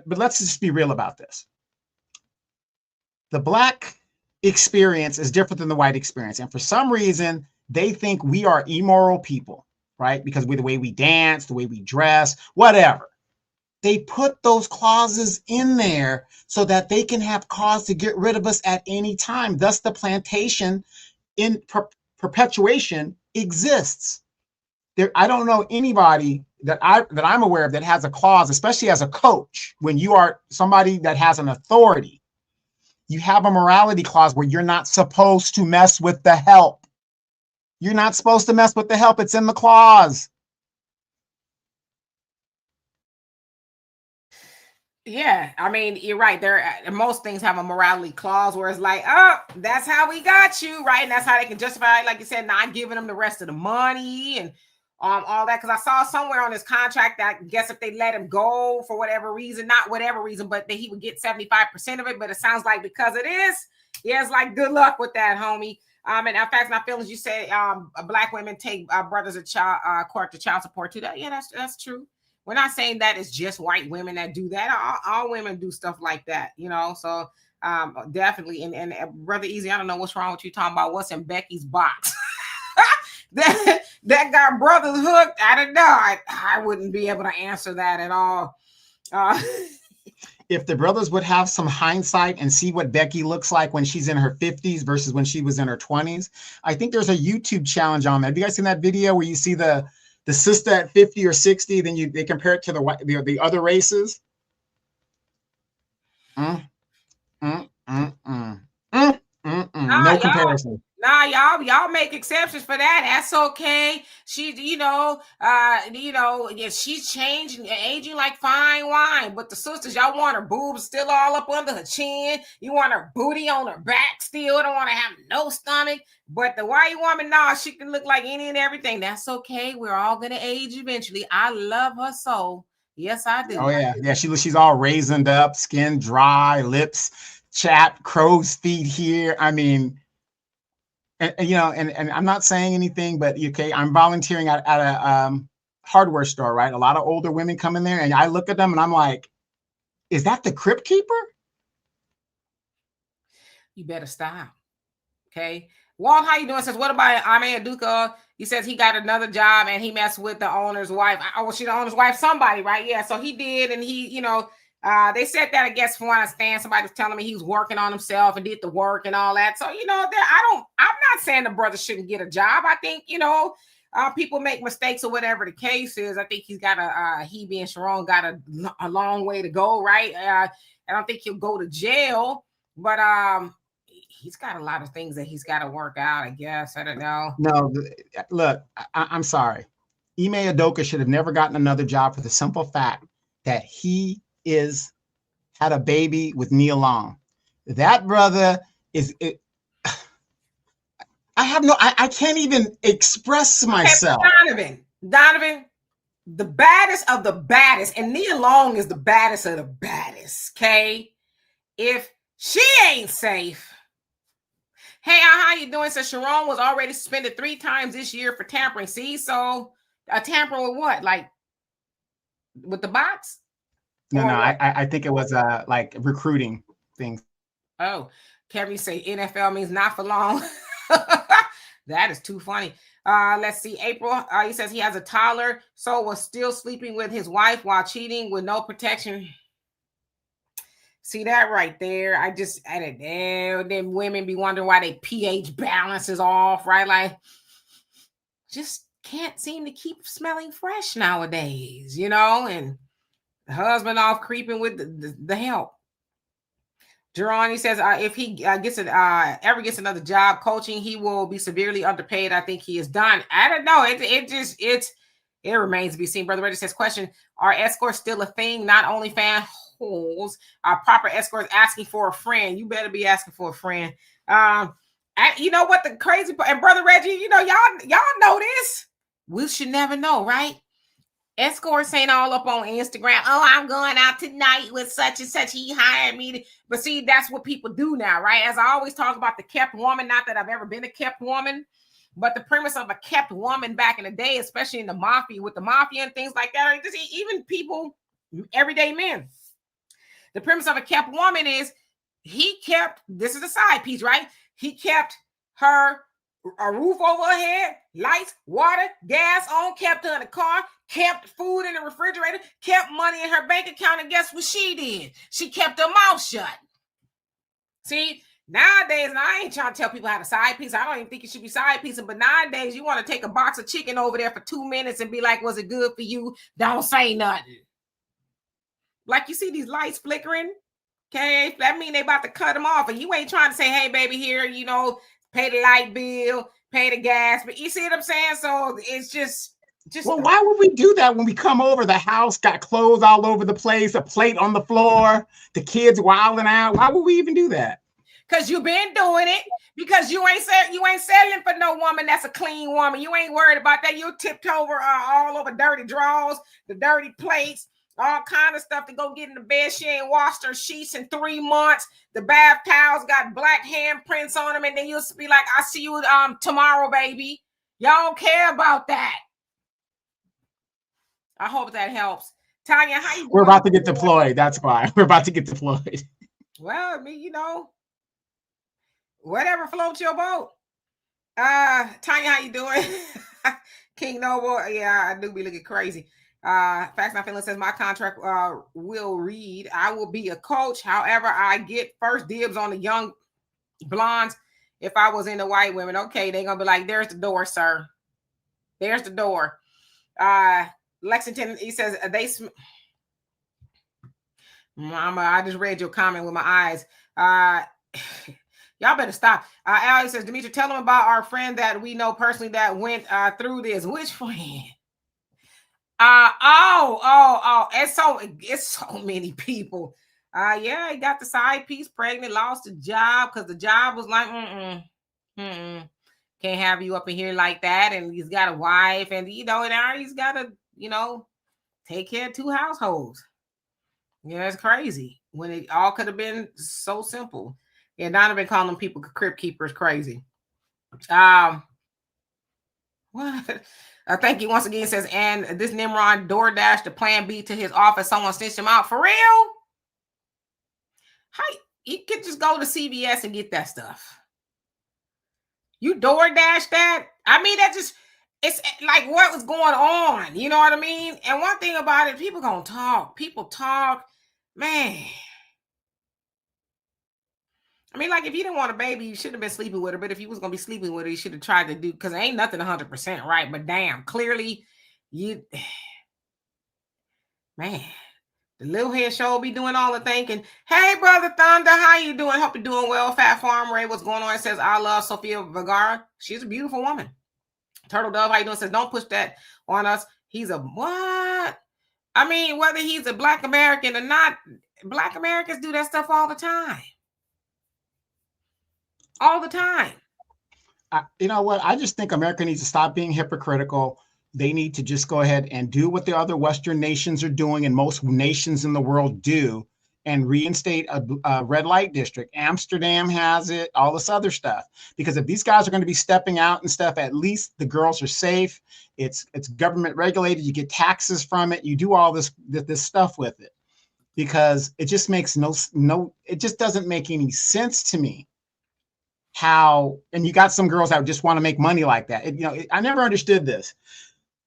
let's just be real about this. The Black experience is different than the white experience, and for some reason, they think we are immoral people, right? Because the way we dance, the way we dress, whatever. They put those clauses in there so that they can have cause to get rid of us at any time. Thus, the plantation in perpetuation exists. I don't know anybody that I'm aware of that has a clause, especially as a coach, when you are somebody that has an authority, you have a morality clause where you're not supposed to mess with the help. You're not supposed to mess with the help. It's in the clause. Yeah, I mean, you're right. Most things have a morality clause where it's like, oh, that's how we got you, right? And that's how they can justify, like you said, not giving them the rest of the money and all that. Because I saw somewhere on his contract that I guess if they let him go for whatever reason, not whatever reason, but that he would get 75% of it. But it sounds like because it is, yeah, it's like, good luck with that, homie. And in fact, my feelings, you say Black women take brothers of court to child support too. Yeah, that's true. We're not saying that it's just white women that do that. All women do stuff like that, you know. So Definitely. And Brother Easy, I don't know what's wrong with you talking about what's in Becky's box. that got brothers hooked. I don't know. I wouldn't be able to answer that at all. If the brothers would have some hindsight and see what Becky looks like when she's in her 50s versus when she was in her 20s, I think there's a YouTube challenge on that. Have you guys seen that video where you see the sister at 50 or 60, then they compare it to the other races? No comparison. Nah, y'all make exceptions for that. That's okay. She, yeah, she's changing, aging like fine wine. But the sisters, y'all want her boobs still all up under her chin. You want her booty on her back still. Don't want to have no stomach. But the white woman, nah, she can look like any and everything. That's okay. We're all gonna age eventually. I love her so. Yes, I do. Oh yeah. She's all raisined up, skin dry, lips chapped, crow's feet here. I mean. And I'm not saying anything, but okay, I'm volunteering at a hardware store, right? A lot of older women come in there, and I look at them, and I'm like, "Is that the Crypt Keeper?" You better stop, okay? Walt, how you doing? Says, what about Ame Aduka? He says he got another job and he messed with the owner's wife. Oh, was she the owner's wife? Somebody, right? Yeah. So he did, and he, they said that, I guess, from what I understand, somebody was telling me he was working on himself and did the work and all that. So, I'm not saying the brother shouldn't get a job. I think, people make mistakes or whatever the case is. I think he's got he being Sherrone got a long way to go, right? I don't think he'll go to jail, but he's got a lot of things that he's got to work out, I guess. I don't know. No, look, I'm sorry. Ime Udoka should have never gotten another job for the simple fact that he had a baby with Nia Long. That brother is I can't even express myself. Donovan, the baddest of the baddest, and Nia Long is the baddest of the baddest. Okay, if she ain't safe. Hey, how you doing? So Sherrone was already suspended 3 times this year for tampering. See, so tampering with what? Like with the box? No, I think it was like recruiting things. Oh, Kevin, you say NFL means not for long. That is too funny. Let's see. April, he says he has a toddler, so was still sleeping with his wife while cheating with no protection. See that right there? I don't know. Then women be wondering why their pH balance is off, right? Like, just can't seem to keep smelling fresh nowadays, and the husband off creeping with the help. Jerron, he says if he ever gets another job coaching, he will be severely underpaid. I think he is done. I don't know. It remains to be seen. Brother Reggie says, question: are escorts still a thing? Not only fan holes, are proper escorts asking for a friend? You better be asking for a friend. You know what the crazy part? And Brother Reggie, y'all know this. We should never know, right? Escorts ain't all up on Instagram. Oh, I'm going out tonight with such and such. He hired me. But see, that's what people do now, right? As I always talk about the kept woman, not that I've ever been a kept woman, but the premise of a kept woman back in the day, especially in the mafia, with the mafia and things like that, just even people, everyday men. The premise of a kept woman is this is a side piece, right? He kept her a roof over her head, lights, water, gas on, kept her in the car, kept food in the refrigerator, kept money in her bank account, and guess what she did? She kept her mouth shut. See, nowadays, and I ain't trying to tell people how to side piece. I don't even think it should be side piecing, but nowadays, you want to take a box of chicken over there for 2 minutes and be like, was it good for you? Don't say nothing. Like you see these lights flickering, okay? That mean they about to cut them off, and you ain't trying to say, hey, baby, here, pay the light bill, pay the gas. But you see what I'm saying? So it's just. Well, why would we do that when we come over? The house got clothes all over the place, a plate on the floor, the kids wilding out. Why would we even do that? Because you've been doing it. Because you ain't settling for no woman that's a clean woman. You ain't worried about that. You tipped over all over dirty drawers, the dirty plates, all kind of stuff to go get in the bed. She ain't washed her sheets in 3 months. The bath towels got black handprints on them, and then you'll be like, "I see you tomorrow, baby." Y'all don't care about that. I hope that helps. Tanya, how you doing? We're about to get deployed. That's why we're about to get deployed. Well, I mean, whatever floats your boat. Tanya, how you doing? King Noble, yeah, I do be looking crazy. Facts Not Feeling says my contract will read, I will be a coach. However, I get first dibs on the young blondes. If I was into white women, okay, they're gonna be like, there's the door, sir. There's the door. Lexington, he says Mama, I just read your comment with my eyes. Y'all better stop. Alex says, Demetri, tell them about our friend that we know personally that went through this. Which friend? It's so many people. Yeah, he got the side piece pregnant, lost the job because the job was like, can't have you up in here like that. And he's got a wife, and now he's got to, take care of two households. Yeah, it's crazy when it all could have been so simple. Yeah, Donovan calling people crib keepers crazy. What? Thank you once again. Says, and this Nimrod DoorDash the plan B to his office. Someone snitched him out for real. Hi, you could just go to CVS and get that stuff. You DoorDash that? I mean, it's like what was going on. You know what I mean? And one thing about it, people gonna talk. People talk, man. I mean, like, if you didn't want a baby, you shouldn't have been sleeping with her. But if you was going to be sleeping with her, you should have tried to do, because ain't nothing 100% right. But damn, clearly, man, the little head show be doing all the thinking. Hey, Brother Thunder, how you doing? Hope you're doing well. Fat Farm Ray, what's going on? It says, I love Sofia Vergara. She's a beautiful woman. Turtle Dove, how you doing? Says, don't push that on us. He's a what? I mean, whether he's a Black American or not, Black Americans do that stuff all the time. All the time. You know what? I just think America needs to stop being hypocritical. They need to just go ahead and do what the other Western nations are doing and most nations in the world do and reinstate a red light district. Amsterdam has it, all this other stuff. Because if these guys are going to be stepping out and stuff, at least the girls are safe. It's government regulated. You get taxes from it. You do all this stuff with it. Because it just makes it just doesn't make any sense to me. How, and you got some girls that just want to make money like that. I never understood this.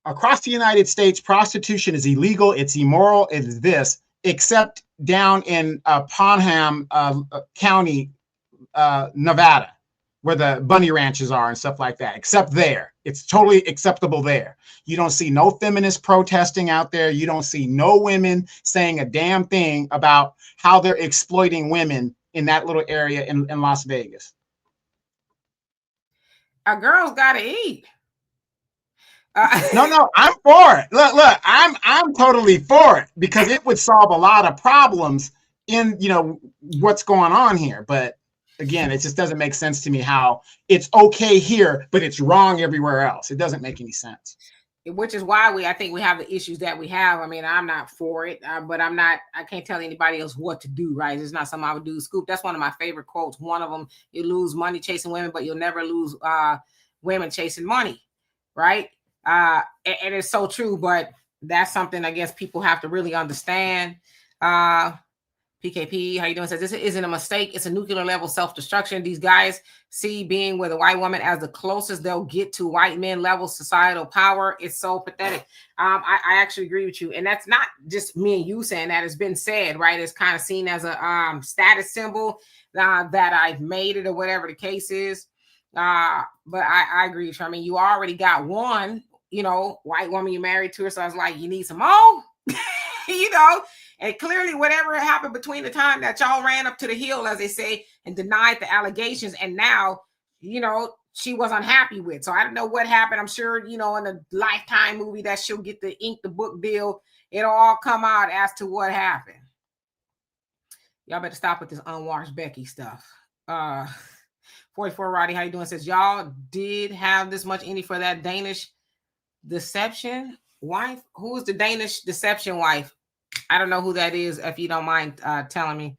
Across the United States, prostitution is illegal. It's immoral. It is this, except down in Panham County, Nevada, where the bunny ranches are and stuff like that. Except there, it's totally acceptable there. You don't see no feminists protesting out there. You don't see no women saying a damn thing about how they're exploiting women in that little area in Las Vegas. A girl's got to eat. No, I'm for it. Look, I'm totally for it because it would solve a lot of problems in what's going on here. But again, it just doesn't make sense to me how it's okay here, but it's wrong everywhere else. It doesn't make any sense. Which is why I think we have the issues that we have. I mean, I'm not for it, but I can't tell anybody else what to do, right? It's not something I would do. Scoop, that's one of my favorite quotes. One of them, you lose money chasing women, but you'll never lose women chasing money, right? And it's so true, but that's something I guess people have to really understand. PKP, how you doing? Says this isn't a mistake. It's a nuclear level self-destruction. These guys see being with a white woman as the closest they'll get to white men level societal power. It's so pathetic. I actually agree with you. And that's not just me and you saying that. It's been said, right? It's kind of seen as a status symbol that I've made it or whatever the case is. But I agree with you. I mean, you already got one, white woman you married to her. So I was like, you need some more, And clearly, whatever happened between the time that y'all ran up to the hill, as they say, and denied the allegations, and now, she was unhappy with. So I don't know what happened. I'm sure, in a Lifetime movie that she'll get the ink the book deal. It'll all come out as to what happened. Y'all better stop with this unwashed Becky stuff. 44 Roddy, how you doing? Says, y'all did have this much indie for that Danish deception wife? Who is the Danish deception wife? I don't know who that is, if you don't mind telling me.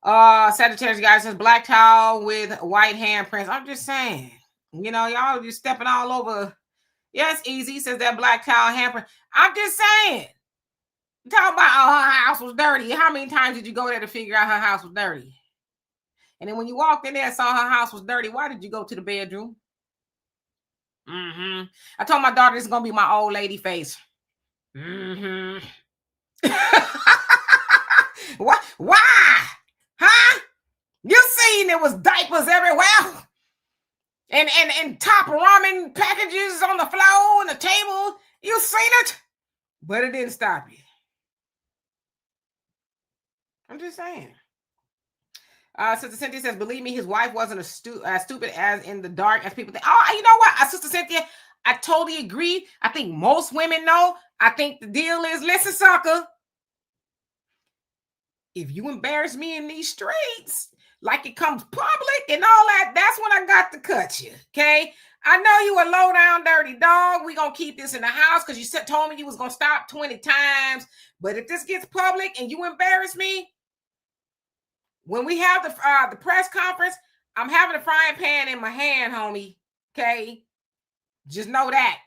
Sagittarius guy says black towel with white handprints. I'm just saying, y'all just stepping all over. Yeah, it's easy. Says that black towel handprint. I'm just saying. Talk about her house was dirty. How many times did you go there to figure out her house was dirty? And then when you walked in there and saw her house was dirty, why did you go to the bedroom? I told my daughter this is gonna be my old lady face. What? Why? Huh? You seen there was diapers everywhere, and top ramen packages on the floor and the table. You seen it, but it didn't stop you. I'm just saying. Sister Cynthia says, believe me, his wife wasn't as stupid as in the dark as people think. Oh, you know what, Sister Cynthia, I totally agree. I think most women know. I think the deal is, listen, sucker, if you embarrass me in these streets, like it comes public and all that, that's when I got to cut you, okay? I know you a low down dirty dog. We gonna keep this in the house because you told me you was gonna stop 20 times. But if this gets public and you embarrass me, when we have the press conference, I'm having a frying pan in my hand, homie. Okay, just know that.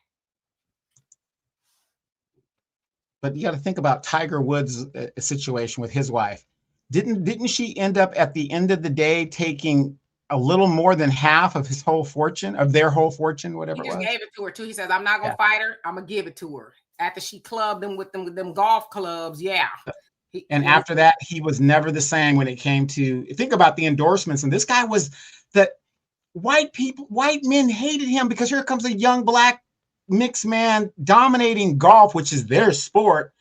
But you got to think about Tiger Woods' situation with his wife. Didn't she end up at the end of the day taking a little more than half of his whole fortune, of their whole fortune, whatever he just it was? gave it to her too. He says, "I'm not gonna fight her. I'm gonna give it to her." After she clubbed them with them golf clubs, yeah. And after that, he was never the same when it came to, think about the endorsements. And this guy was that white men hated him because here comes a young black mixed man dominating golf, which is their sport.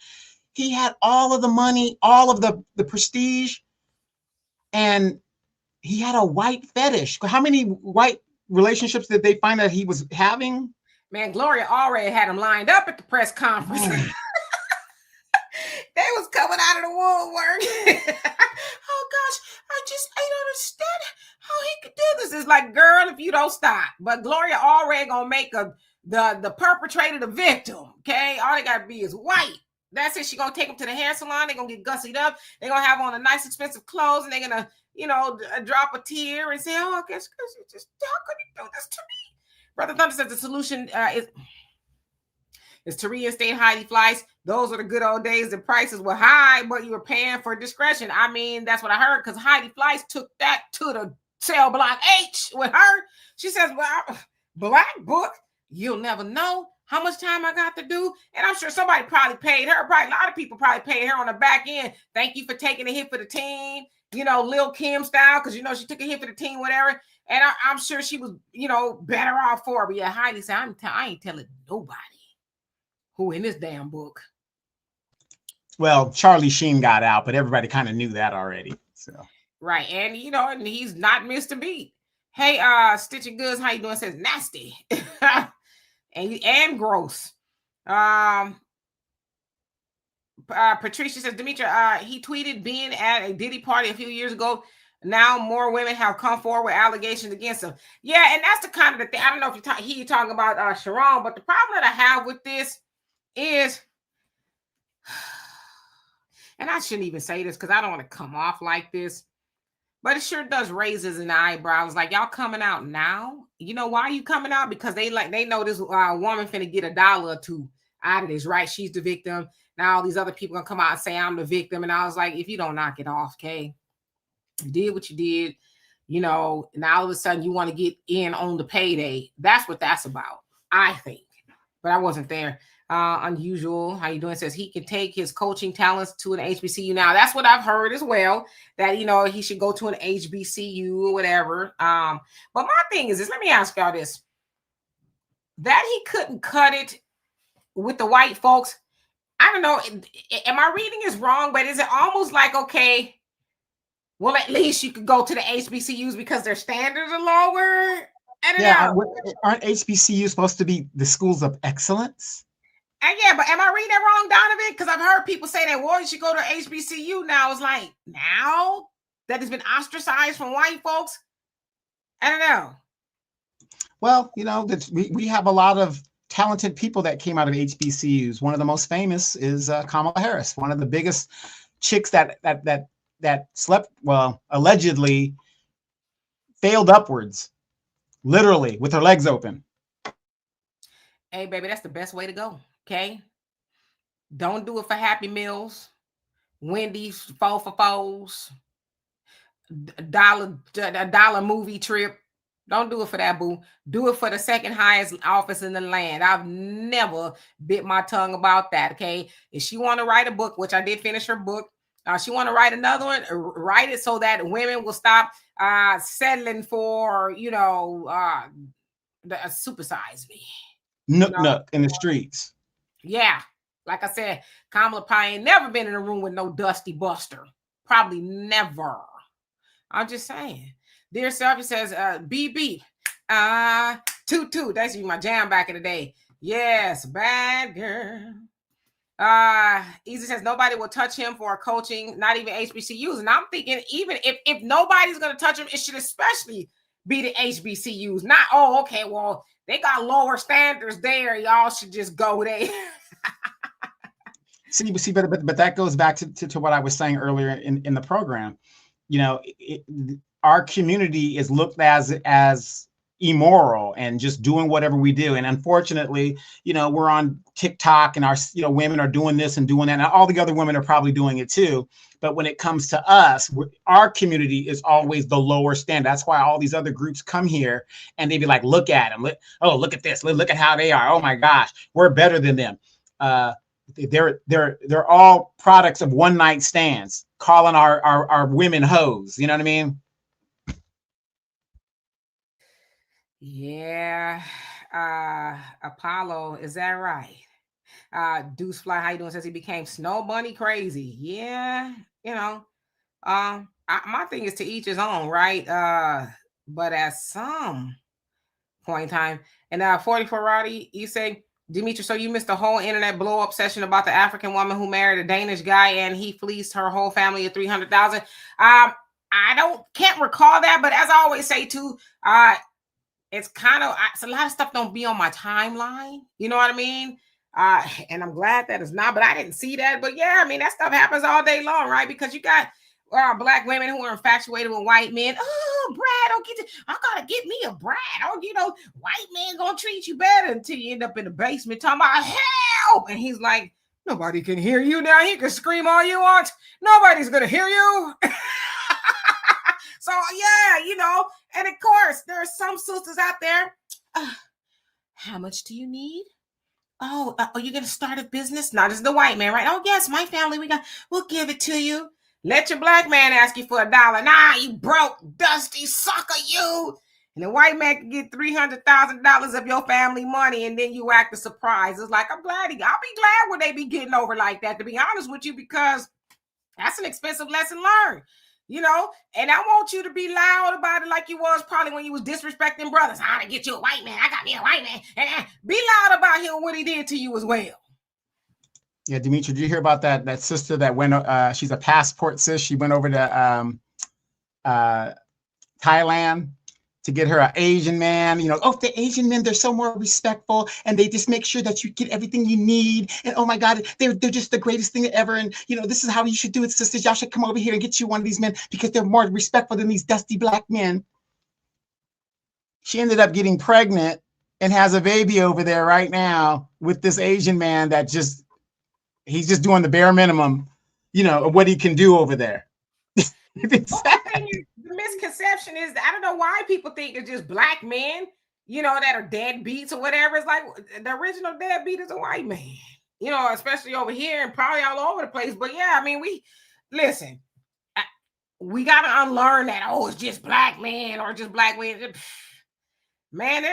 He had all of the money, all of the prestige, and he had a white fetish. How many white relationships did they find that he was having? Man, Gloria already had him lined up at the press conference. They was coming out of the woodwork. Oh gosh, I don't understand how he could do this. It's like, girl, if you don't stop. But Gloria already gonna make the perpetrator the victim. Okay, all they gotta be is white. That's it. She gonna take them to the hair salon. They're gonna get gussied up. They're gonna have on a nice expensive clothes, and they're gonna, drop a tear and say, "Oh, I guess because you just, how could you do this to me?" Brother Thunder says the solution is to reinstate Heidi Fleiss. Those are the good old days. The prices were high, but you were paying for discretion. I mean, that's what I heard, because Heidi Fleiss took that to the cell block H with her. She says, well, Black Book, you'll never know how much time I got to do. And I'm sure somebody probably paid her. Probably a lot of people probably paid her on the back end. Thank you for taking a hit for the team, Lil Kim style, because, she took a hit for the team, whatever. And I'm sure she was, better off for it. But yeah, Heidi said, I ain't telling nobody who in this damn book. Well, Charlie Sheen got out, but everybody kind of knew that already. So right, and and he's not missed a beat. Hey, Stitching Goods, how you doing? Says nasty and gross. Patricia says, Demetra, he tweeted being at a Diddy party a few years ago. Now more women have come forward with allegations against him. Yeah, and that's the kind of the thing. I don't know if you're talking about Sherrone, but the problem that I have with this is, and I shouldn't even say this because I don't want to come off like this, but it sure does raises an eyebrows. Like, y'all coming out now? You know why you coming out? Because they know this woman finna get $1 or $2 out of this, right? She's the victim. Now all these other people gonna come out and say I'm the victim. And I was like, if you don't knock it off, okay? You did what you did, now all of a sudden you want to get in on the payday. That's what that's about, I think. But I wasn't there. Unusual, how you doing? Says he can take his coaching talents to an HBCU. Now that's what I've heard as well, that he should go to an HBCU or whatever. But my thing is this, let me ask y'all this. That he couldn't cut it with the white folks, I don't know, am I reading this wrong? But is it almost like, okay, well, at least you could go to the HBCUs because their standards are lower? I don't know. Aren't HBCUs supposed to be the schools of excellence? Yeah, but am I reading that wrong, Donovan? Because I've heard people say that, well, you should go to HBCU now. It's like, now that has been ostracized from white folks? I don't know. Well, we have a lot of talented people that came out of HBCUs. One of the most famous is Kamala Harris, one of the biggest chicks that slept, well, allegedly failed upwards, literally with her legs open. Hey, baby, that's the best way to go. Okay. Don't do it for Happy Meals, Wendy's, 4 for 4s, dollar movie trip. Don't do it for that, boo. Do it for the second highest office in the land. I've never bit my tongue about that, okay? If she want to write a book, which I did finish her book, she want to write another one, write it so that women will stop settling for, supersize me. Nook in the streets. Yeah. Like I said, Kamala Pie ain't never been in a room with no Dusty Buster. Probably never. I'm just saying. Dear Selfie says, beep, beep. Toot, toot. That's my jam back in the day. Yes, bad girl. Easy says, nobody will touch him for coaching, not even HBCUs. And I'm thinking, even if nobody's going to touch him, it should especially be the HBCUs. Not, okay, well, they got lower standards there. Y'all should just go there. See, but that goes back to what I was saying earlier in the program. Our community is looked as immoral and just doing whatever we do. And unfortunately, we're on TikTok and our, women are doing this and doing that. And all the other women are probably doing it too. But when it comes to us, our community is always the lower standard. That's why all these other groups come here and they be like, look at them. Look at this. Look at how they are. Oh my gosh, we're better than them. They're all products of one night stands, calling our women hoes. You know what I mean? Yeah. Apollo, is that right? Deuce Fly, how you doing? Says he became Snow Bunny crazy. Yeah, my thing is to each his own, right? But at some point in time, and 44 Roddy, you say, Dimitri, so you missed the whole internet blow up session about the African woman who married a Danish guy and he fleeced her whole family of 300,000. I can't recall that, but as I always say too, it's kind of, a lot of stuff don't be on my timeline. You know what I mean? And I'm glad that it's not, but I didn't see that. But yeah, I mean, that stuff happens all day long, right? Because you got black women who are infatuated with white men. Oh, Brad, I gotta get me a Brad. White man gonna treat you better until you end up in the basement talking about help. And he's like, nobody can hear you now. You can scream all you want. Nobody's gonna hear you. So yeah, and of course there are some sisters out there. How much do you need? Oh, you're gonna start a business? Not as the white man, right? Oh yes, my family, we'll give it to you. Let your black man ask you for $1. Nah, you broke, dusty sucker, you. And the white man can get $300,000 of your family money, and then you act a surprise. It's like, I'll be glad when they be getting over like that, to be honest with you, because that's an expensive lesson learned. And I want you to be loud about it like you was probably when you was disrespecting brothers. I'm gonna get you a white man. I got me a white man. And be loud about him, what he did to you as well. Yeah, Dimitri, did you hear about that sister that went? She's a passport sis. She went over to Thailand to get her an Asian man. The Asian men, they're so more respectful and they just make sure that you get everything you need. And oh my God, they're just the greatest thing ever. And this is how you should do it, sisters. Y'all should come over here and get you one of these men because they're more respectful than these dusty black men. She ended up getting pregnant and has a baby over there right now with this Asian man that he's just doing the bare minimum, of what he can do over there. The misconception is that I don't know why people think it's just black men, that are deadbeats or whatever. It's like the original deadbeat is a white man, especially over here and probably all over the place. But yeah, I mean, we got to unlearn that. Oh, it's just black men or just black women. Man,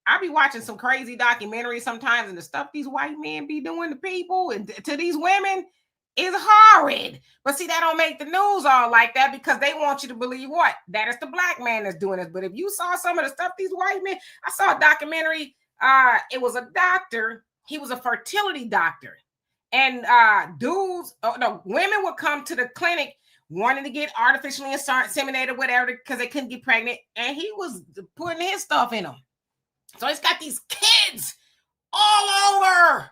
I be watching some crazy documentaries sometimes, and the stuff these white men be doing to people and to these women is horrid. But see, that don't make the news all like that because they want you to believe what? That it's the black man that's doing this. But if you saw some of the stuff these white men, I saw a documentary. It was a doctor. He was a fertility doctor. And women would come to the clinic wanting to get artificially inseminated, whatever, because they couldn't get pregnant. And he was putting his stuff in them. So he's got these kids all over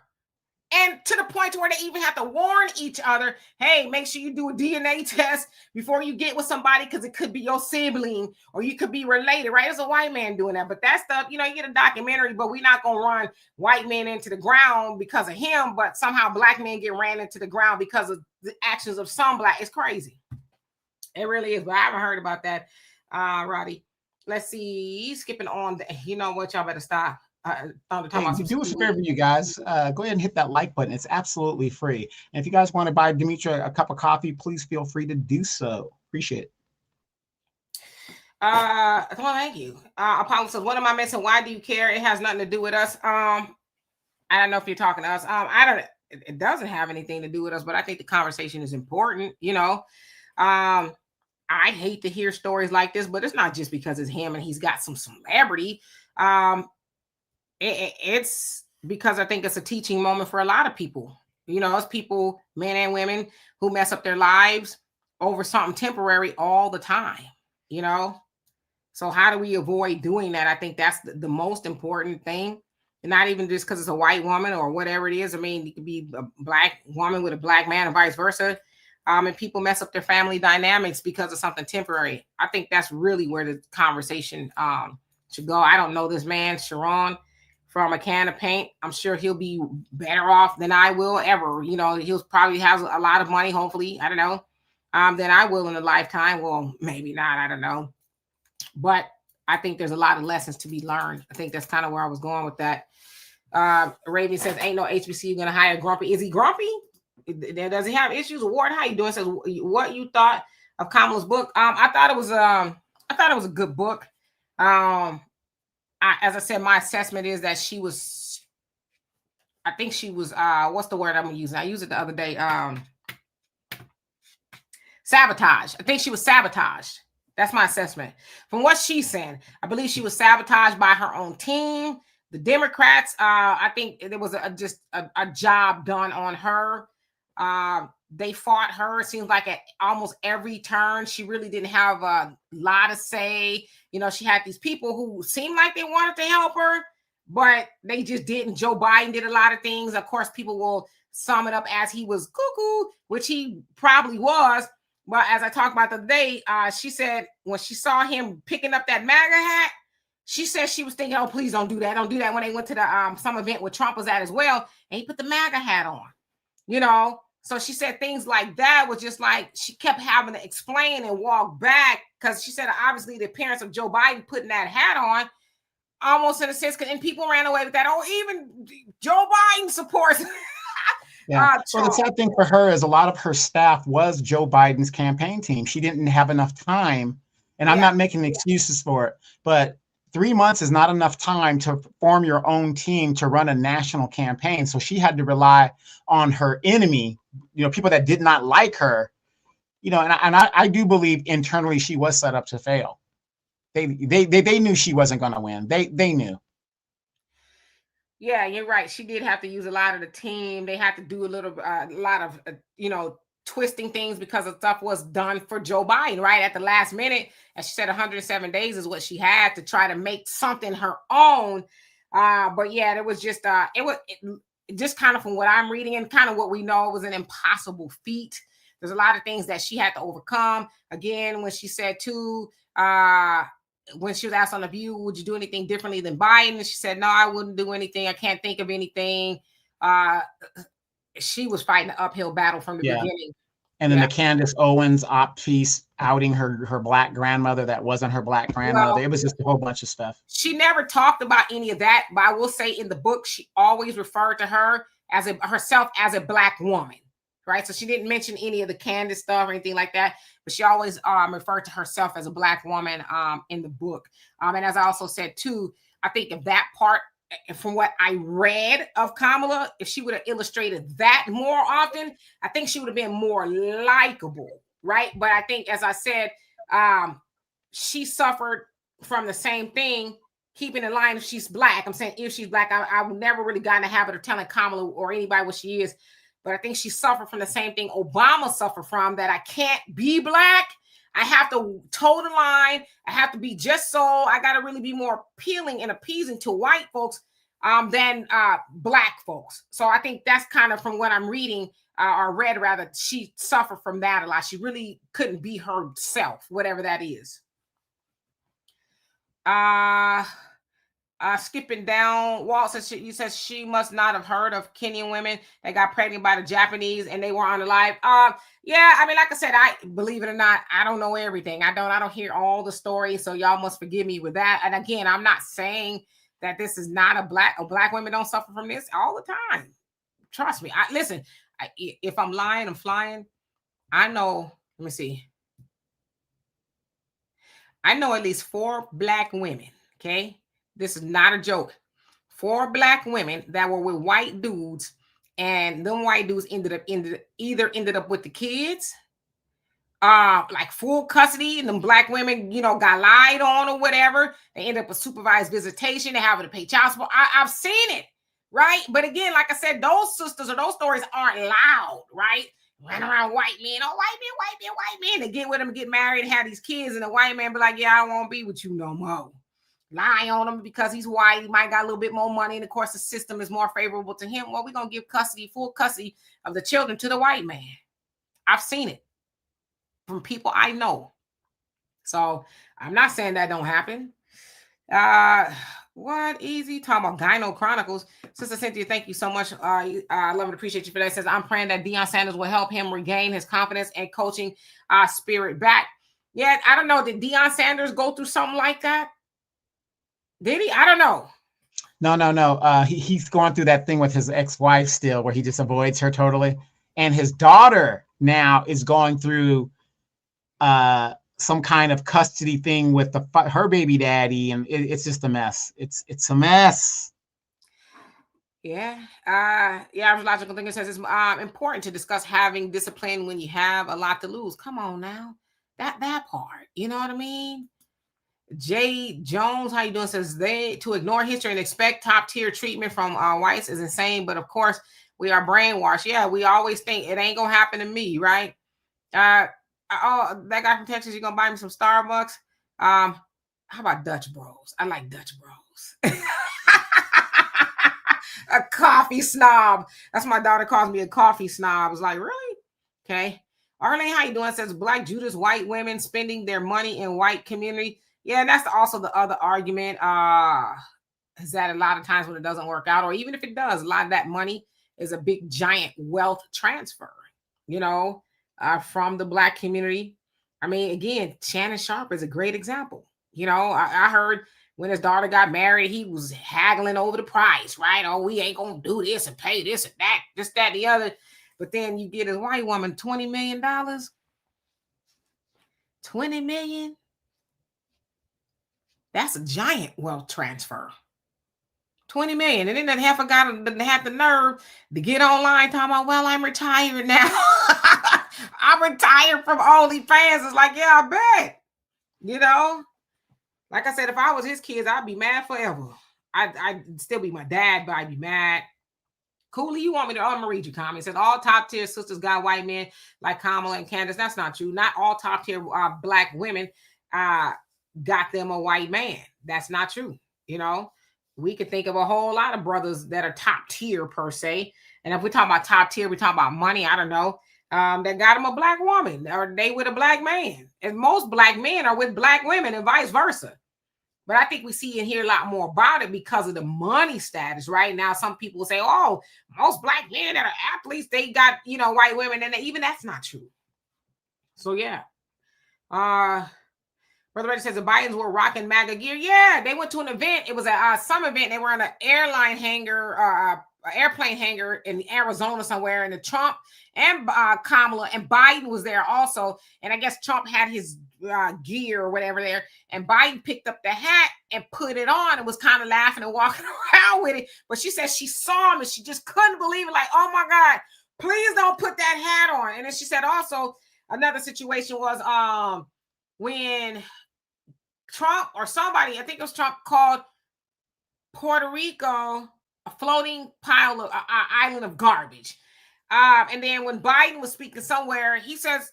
And to the point to where they even have to warn each other, hey, make sure you do a DNA test before you get with somebody because it could be your sibling or you could be related, right? It's a white man doing that. But that stuff, you know, you get a documentary, but we're not going to run white men into the ground because of him, but somehow black men get ran into the ground because of the actions of some black. It's crazy. It really is, but I haven't heard about that, Roddy. Let's see. Skipping on. You know what? Y'all better stop. Hey, do us a favor, you guys. Go ahead and hit that like button. It's absolutely free. And if you guys want to buy Demetra a cup of coffee, please feel free to do so. Appreciate it. Well, thank you. Apollo says, what am I missing? Why do you care? It has nothing to do with us. I don't know if you're talking to us. It doesn't have anything to do with us, but I think the conversation is important, you know. I hate to hear stories like this, but it's not just because it's him and he's got some celebrity. It's because I think it's a teaching moment for a lot of people. You know, it's people, men and women, who mess up their lives over something temporary all the time, you know? So how do we avoid doing that? I think that's the most important thing. And not even just because it's a white woman or whatever it is. I mean, it could be a black woman with a black man and vice versa. And people mess up their family dynamics because of something temporary. I think that's really where the conversation should go. I don't know this man, Sherrone, from a can of paint. I'm sure he'll be better off than I will ever. You know, he'll probably have a lot of money, hopefully, I don't know, than I will in a lifetime. Well, maybe not, I don't know. But I think there's a lot of lessons to be learned. I think that's kind of where I was going with that. Raven says, ain't no HBCU going to hire Grumpy. Is he grumpy? Does he have issues? Ward, how you doing? Says, what you thought of Kamala's book? I thought it was a good book. As I said, my assessment is that I think she was, what's the word I'm using? I used it the other day. Sabotage. I think she was sabotaged. That's my assessment. From what she's saying, I believe she was sabotaged by her own team. The Democrats, I think there was just a job done on her. They fought her. It seems like at almost every turn, she really didn't have a lot to say. You know, she had these people who seemed like they wanted to help her, but they just didn't. Joe Biden did a lot of things. Of course, people will sum it up as he was cuckoo, which he probably was. But as I talked about the other day, she said when she saw him picking up that MAGA hat, she said she was thinking, oh, please don't do that. Don't do that. When they went to the some event where Trump was at as well, and he put the MAGA hat on, you know. So she said things like that was just like she kept having to explain and walk back because she said obviously the appearance of Joe Biden putting that hat on almost in a sense, and people ran away with that. Oh, even Joe Biden supports. Yeah. Well, the sad thing for her is a lot of her staff was Joe Biden's campaign team. She didn't have enough time, and I'm not making excuses for it, but 3 months is not enough time to form your own team to run a national campaign. So she had to rely on her enemy, you know, people that did not like her, you know, and I do believe internally she was set up to fail. They knew she wasn't going to win. They knew. Yeah, you're right. She did have to use a lot of the team. They had to do a lot of, you know, twisting things because the stuff was done for Joe Biden, right? At the last minute, as she said, 107 days is what she had to try to make something her own. But yeah, it was just, just kind of from what I'm reading and kind of what we know, it was an impossible feat. There's a lot of things that she had to overcome. Again, when she said too, when she was asked on The View, would you do anything differently than Biden? And she said, no, I wouldn't do anything. I can't think of anything. She was fighting an uphill battle from the beginning. And then the Candace Owens op piece outing her black grandmother that wasn't her black grandmother. Well, it was just a whole bunch of stuff. She never talked about any of that, but I will say in the book, she always referred to her as herself as a black woman, right? So she didn't mention any of the Candace stuff or anything like that, but she always referred to herself as a black woman in the book. And as I also said too, I think of that part, from what I read of Kamala, if she would have illustrated that more often, I think she would have been more likable, right? But I think, as I said, she suffered from the same thing, keeping in line if she's black. I'm saying if she's black, I've never really gotten a habit of telling Kamala or anybody what she is, but I think she suffered from the same thing Obama suffered from, that I can't be black. I have to toe the line. I have to be just so. I got to really be more appealing and appeasing to white folks than Black folks. So I think that's kind of from what I'm reading or read rather, she suffered from that a lot. She really couldn't be herself, whatever that is. Skipping down, Walt says you said she must not have heard of Kenyan women that got pregnant by the Japanese and they were on the live. Yeah, I mean, like I said, I believe it or not, I don't know everything. I don't hear all the stories, so y'all must forgive me with that. And again, I'm not saying that this is not a black women don't suffer from this all the time. Trust me. Listen, if I'm lying, I'm flying. I know. Let me see. I know at least 4 Black women. Okay. This is not a joke. 4 Black women that were with white dudes, and them white dudes ended up with the kids, like full custody, and them Black women, got lied on or whatever. They end up with supervised visitation. They having to pay child support. I've seen it, right? But again, like I said, those sisters or those stories aren't loud, right? Run around white men, white men. They get with them, get married, have these kids, and the white man be like, yeah, I won't be with you no more. Lie on him because he's white. He might got a little bit more money, and of course the system is more favorable to him. Well, we're gonna give full custody of the children to the white man. I've seen it from people I know. So I'm not saying that don't happen. What easy talking about Gyno Chronicles. Sister Cynthia, thank you so much. I love and appreciate you for that. It says, I'm praying that Deion Sanders will help him regain his confidence and coaching spirit back. Yeah, I don't know. Did Deion Sanders go through something like that? Did he? I don't know. No. He's going through that thing with his ex-wife still, where he just avoids her totally. And his daughter now is going through some kind of custody thing with her baby daddy, and it's just a mess. It's a mess. Yeah. Average logical thinker says it's important to discuss having discipline when you have a lot to lose. Come on now, that part. You know what I mean? Jay Jones, how you doing? Says to ignore history and expect top tier treatment from whites is insane. But of course, we are brainwashed. Yeah, we always think it ain't gonna happen to me, right? That guy from Texas, you gonna buy me some Starbucks? How about Dutch Bros? I like Dutch Bros. A coffee snob. That's my daughter calls me a coffee snob. I was like, really? Okay. Arlene, how you doing? Says Black Judas, white women spending their money in white community. Yeah, that's also the other argument. Is that a lot of times when it doesn't work out, or even if it does, a lot of that money is a big giant wealth transfer, from the Black community. I mean, again, Shannon Sharpe is a great example. I heard when his daughter got married, he was haggling over the price, right? Oh, we ain't gonna do this and pay this and that, this, that, the other. But then you get a white woman $20 million. $20 million. That's a giant wealth transfer. 20 million. And then that heifer had the nerve to get online talking about, well, I'm retired now. I'm retired from OnlyFans. It's like, yeah, I bet. Like I said, if I was his kids, I'd be mad forever. I'd still be my dad, but I'd be mad. Cooley, you want me to? I'm gonna read your comment. It says all top tier sisters got white men like Kamala and Candace. That's not true. Not all top tier Black women got them a white man. That's not true. We could think of a whole lot of brothers that are top tier per se. And if we talk about top tier, we talk about money. I don't know. That got them a Black woman, or they with a Black man. And most Black men are with Black women and vice versa. But I think we see and hear a lot more about it because of the money status. Right now, some people say, oh, most Black men that are athletes, they got, white women. And even that's not true. So, yeah. Brother Reggie says the Bidens were rocking MAGA gear. Yeah, they went to an event. It was some event. They were in an airplane hangar in Arizona somewhere. And the Trump and Kamala and Biden was there also. And I guess Trump had his gear or whatever there. And Biden picked up the hat and put it on and was kind of laughing and walking around with it. But she said she saw him and she just couldn't believe it. Like, oh my God, please don't put that hat on. And then she said also another situation was when Trump or somebody, I think it was Trump, called Puerto Rico a floating pile of island of garbage. And then when Biden was speaking somewhere, he says,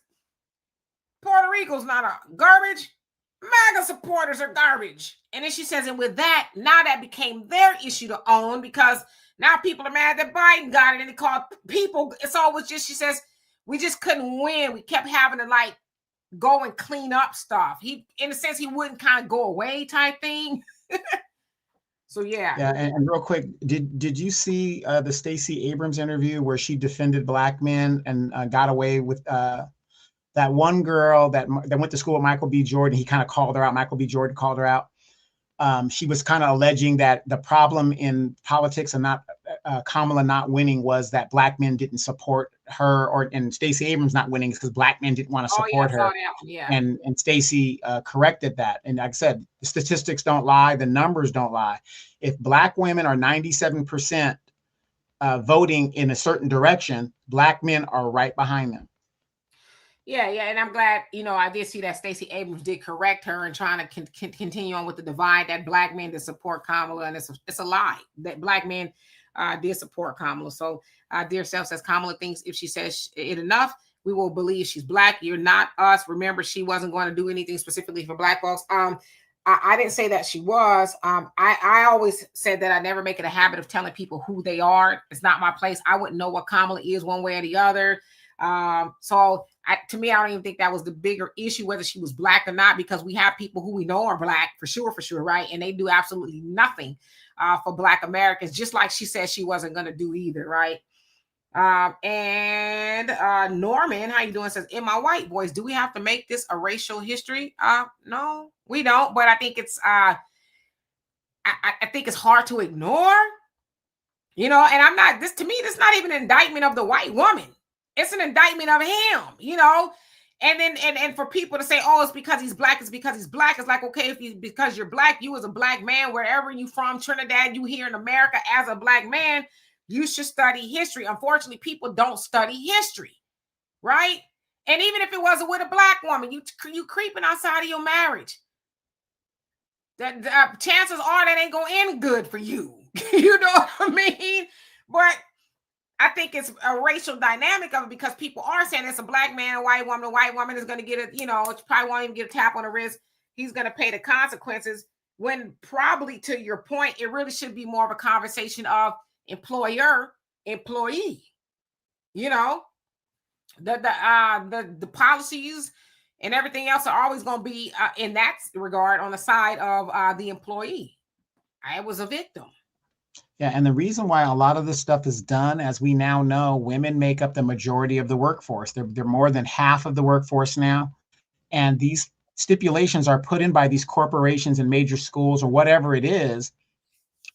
Puerto Rico's not a garbage. MAGA supporters are garbage. And then she says, and with that, now that became their issue to own because now people are mad that Biden got it and he called people. It's always just, she says, we just couldn't win. We kept having to like go and clean up stuff. He, in a sense, he wouldn't kind of go away type thing. So yeah. Yeah, and real quick, did you see the Stacey Abrams interview where she defended black men and got away with that one girl that went to school with Michael B. Jordan? He kind of called her out. Michael B. Jordan called her out. She was kind of alleging that the problem in politics and not Kamala not winning was that black men didn't support her, and Stacey Abrams not winning because black men didn't want to support her. Yeah. And Stacey corrected that. And like I said, the statistics don't lie, the numbers don't lie. If black women are 97% voting in a certain direction, black men are right behind them. Yeah, and I'm glad, I did see that Stacey Abrams did correct her and trying to continue on with the divide that black men did support Kamala, and it's a lie that black men did support Kamala. So dear self says Kamala thinks if she says it enough, we will believe she's black. You're not us. Remember, she wasn't going to do anything specifically for black folks. I didn't say that she was. I always said that I never make it a habit of telling people who they are. It's not my place. I wouldn't know what Kamala is one way or the other. So to me, I don't even think that was the bigger issue, whether she was black or not, because we have people who we know are black for sure, right? And they do absolutely nothing for black Americans, just like she said she wasn't going to do either, right? And Norman, how you doing? Says, in my white boys, do we have to make this a racial history? No, we don't. But I think it's I think it's hard to ignore, and I'm not, this to me, this is not even an indictment of the white woman. It's an indictment of him, and then and for people to say, oh, it's because he's black, it's because he's black. It's like, okay, because you're black, you as a black man, wherever you from, Trinidad, you here in America as a black man, you should study history. Unfortunately, people don't study history, right? And even if it wasn't with a black woman, you creeping outside of your marriage, that chances are that ain't gonna end good for you. You know what I mean? But I think it's a racial dynamic of it because people are saying it's a black man, a white woman. The white woman is going to get it, probably won't even get a tap on the wrist. He's going to pay the consequences. When probably, to your point, it really should be more of a conversation of employer, employee. The policies and everything else are always going to be in that regard on the side of the employee. I was a victim. Yeah, and the reason why a lot of this stuff is done, as we now know, women make up the majority of the workforce. They're more than half of the workforce now. And these stipulations are put in by these corporations and major schools or whatever it is,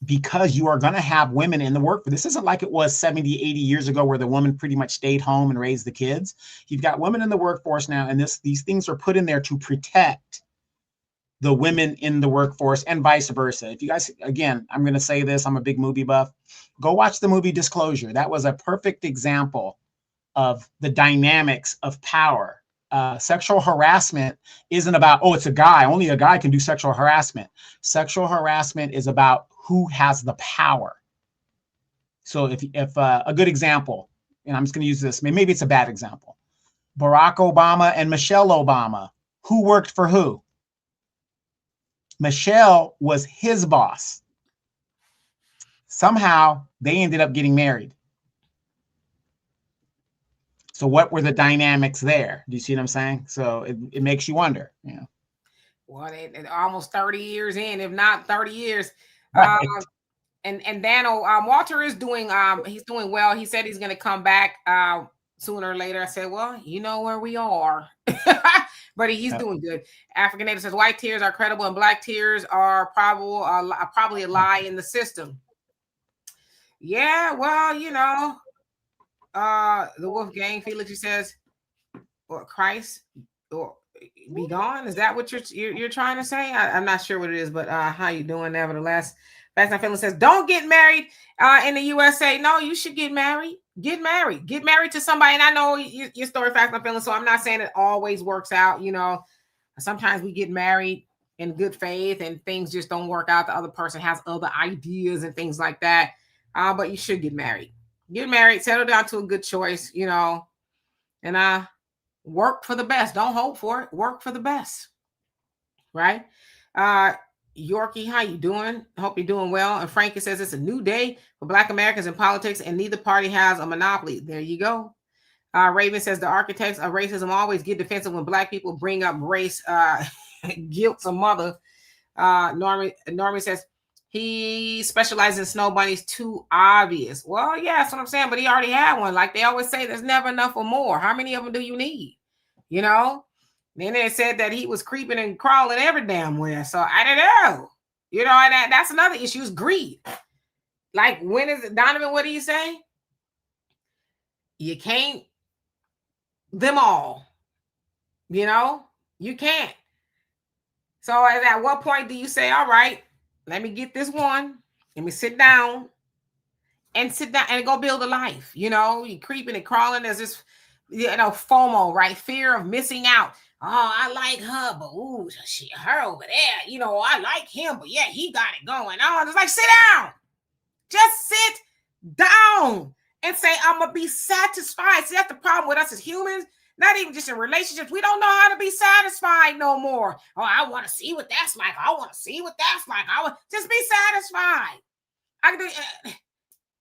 because you are going to have women in the workforce. This isn't like it was 70, 80 years ago where the woman pretty much stayed home and raised the kids. You've got women in the workforce now, and these things are put in there to protect the women in the workforce and vice versa. If you guys, again, I'm going to say this, I'm a big movie buff. Go watch the movie Disclosure. That was a perfect example of the dynamics of power. Sexual harassment isn't about, oh, it's a guy. Only a guy can do sexual harassment. Sexual harassment is about who has the power. So if a good example, and I'm just going to use this, maybe it's a bad example. Barack Obama and Michelle Obama, who worked for who? Michelle was his boss. Somehow they ended up getting married. So what were the dynamics there? Do you see what I'm saying? So it makes you wonder. Well, it almost 30 years in, if not 30 years. Right. And Daniel, Walter is doing, he's doing well. He said he's going to come back sooner or later. I said, well, you know where we are. But he's doing good. African Native says white tears are credible and black tears are probably a lie in the system. Yeah, well, the Wolfgang Felix says, or Christ, or be gone. Is that what you're trying to say? I'm not sure what it is, but how you doing? Nevertheless, Facts Not Feelings says, don't get married in the USA. No, you should get married. Get married to somebody. And I know your story, Facts Not Feelings, so I'm not saying it always works out. Sometimes we get married in good faith and things just don't work out. The other person has other ideas and things like that. But you should get married. Get married, settle down to a good choice, and work for the best. Don't hope for it. Work for the best. right? Yorkie, how you doing? Hope you're doing well. And Frankie says it's a new day for Black Americans in politics, and neither party has a monopoly. There you go. Raven says the architects of racism always get defensive when Black people bring up race. Guilt's a mother. Normie says he specializes in snow bunnies. Too obvious. Well, yeah, that's what I'm saying. But he already had one. Like they always say, there's never enough or more. How many of them do you need? You know. Then they said that he was creeping and crawling every damn where. So I don't know. You know, and that's another issue is greed. Like, when is it, Donovan, what do you say? You can't them all. You know, you can't. So at what point do you say, all right, let me get this one. Let me sit down and go build a life. You know, you creeping and crawling. There's this, FOMO, right? Fear of missing out. Oh, I like her, but ooh, her over there. You know, I like him, but yeah, he got it going on. It's like, sit down. Just sit down and say, I'm going to be satisfied. See, that's the problem with us as humans. Not even just in relationships. We don't know how to be satisfied no more. Oh, I want to see what that's like. I want to see what that's like. Just be satisfied.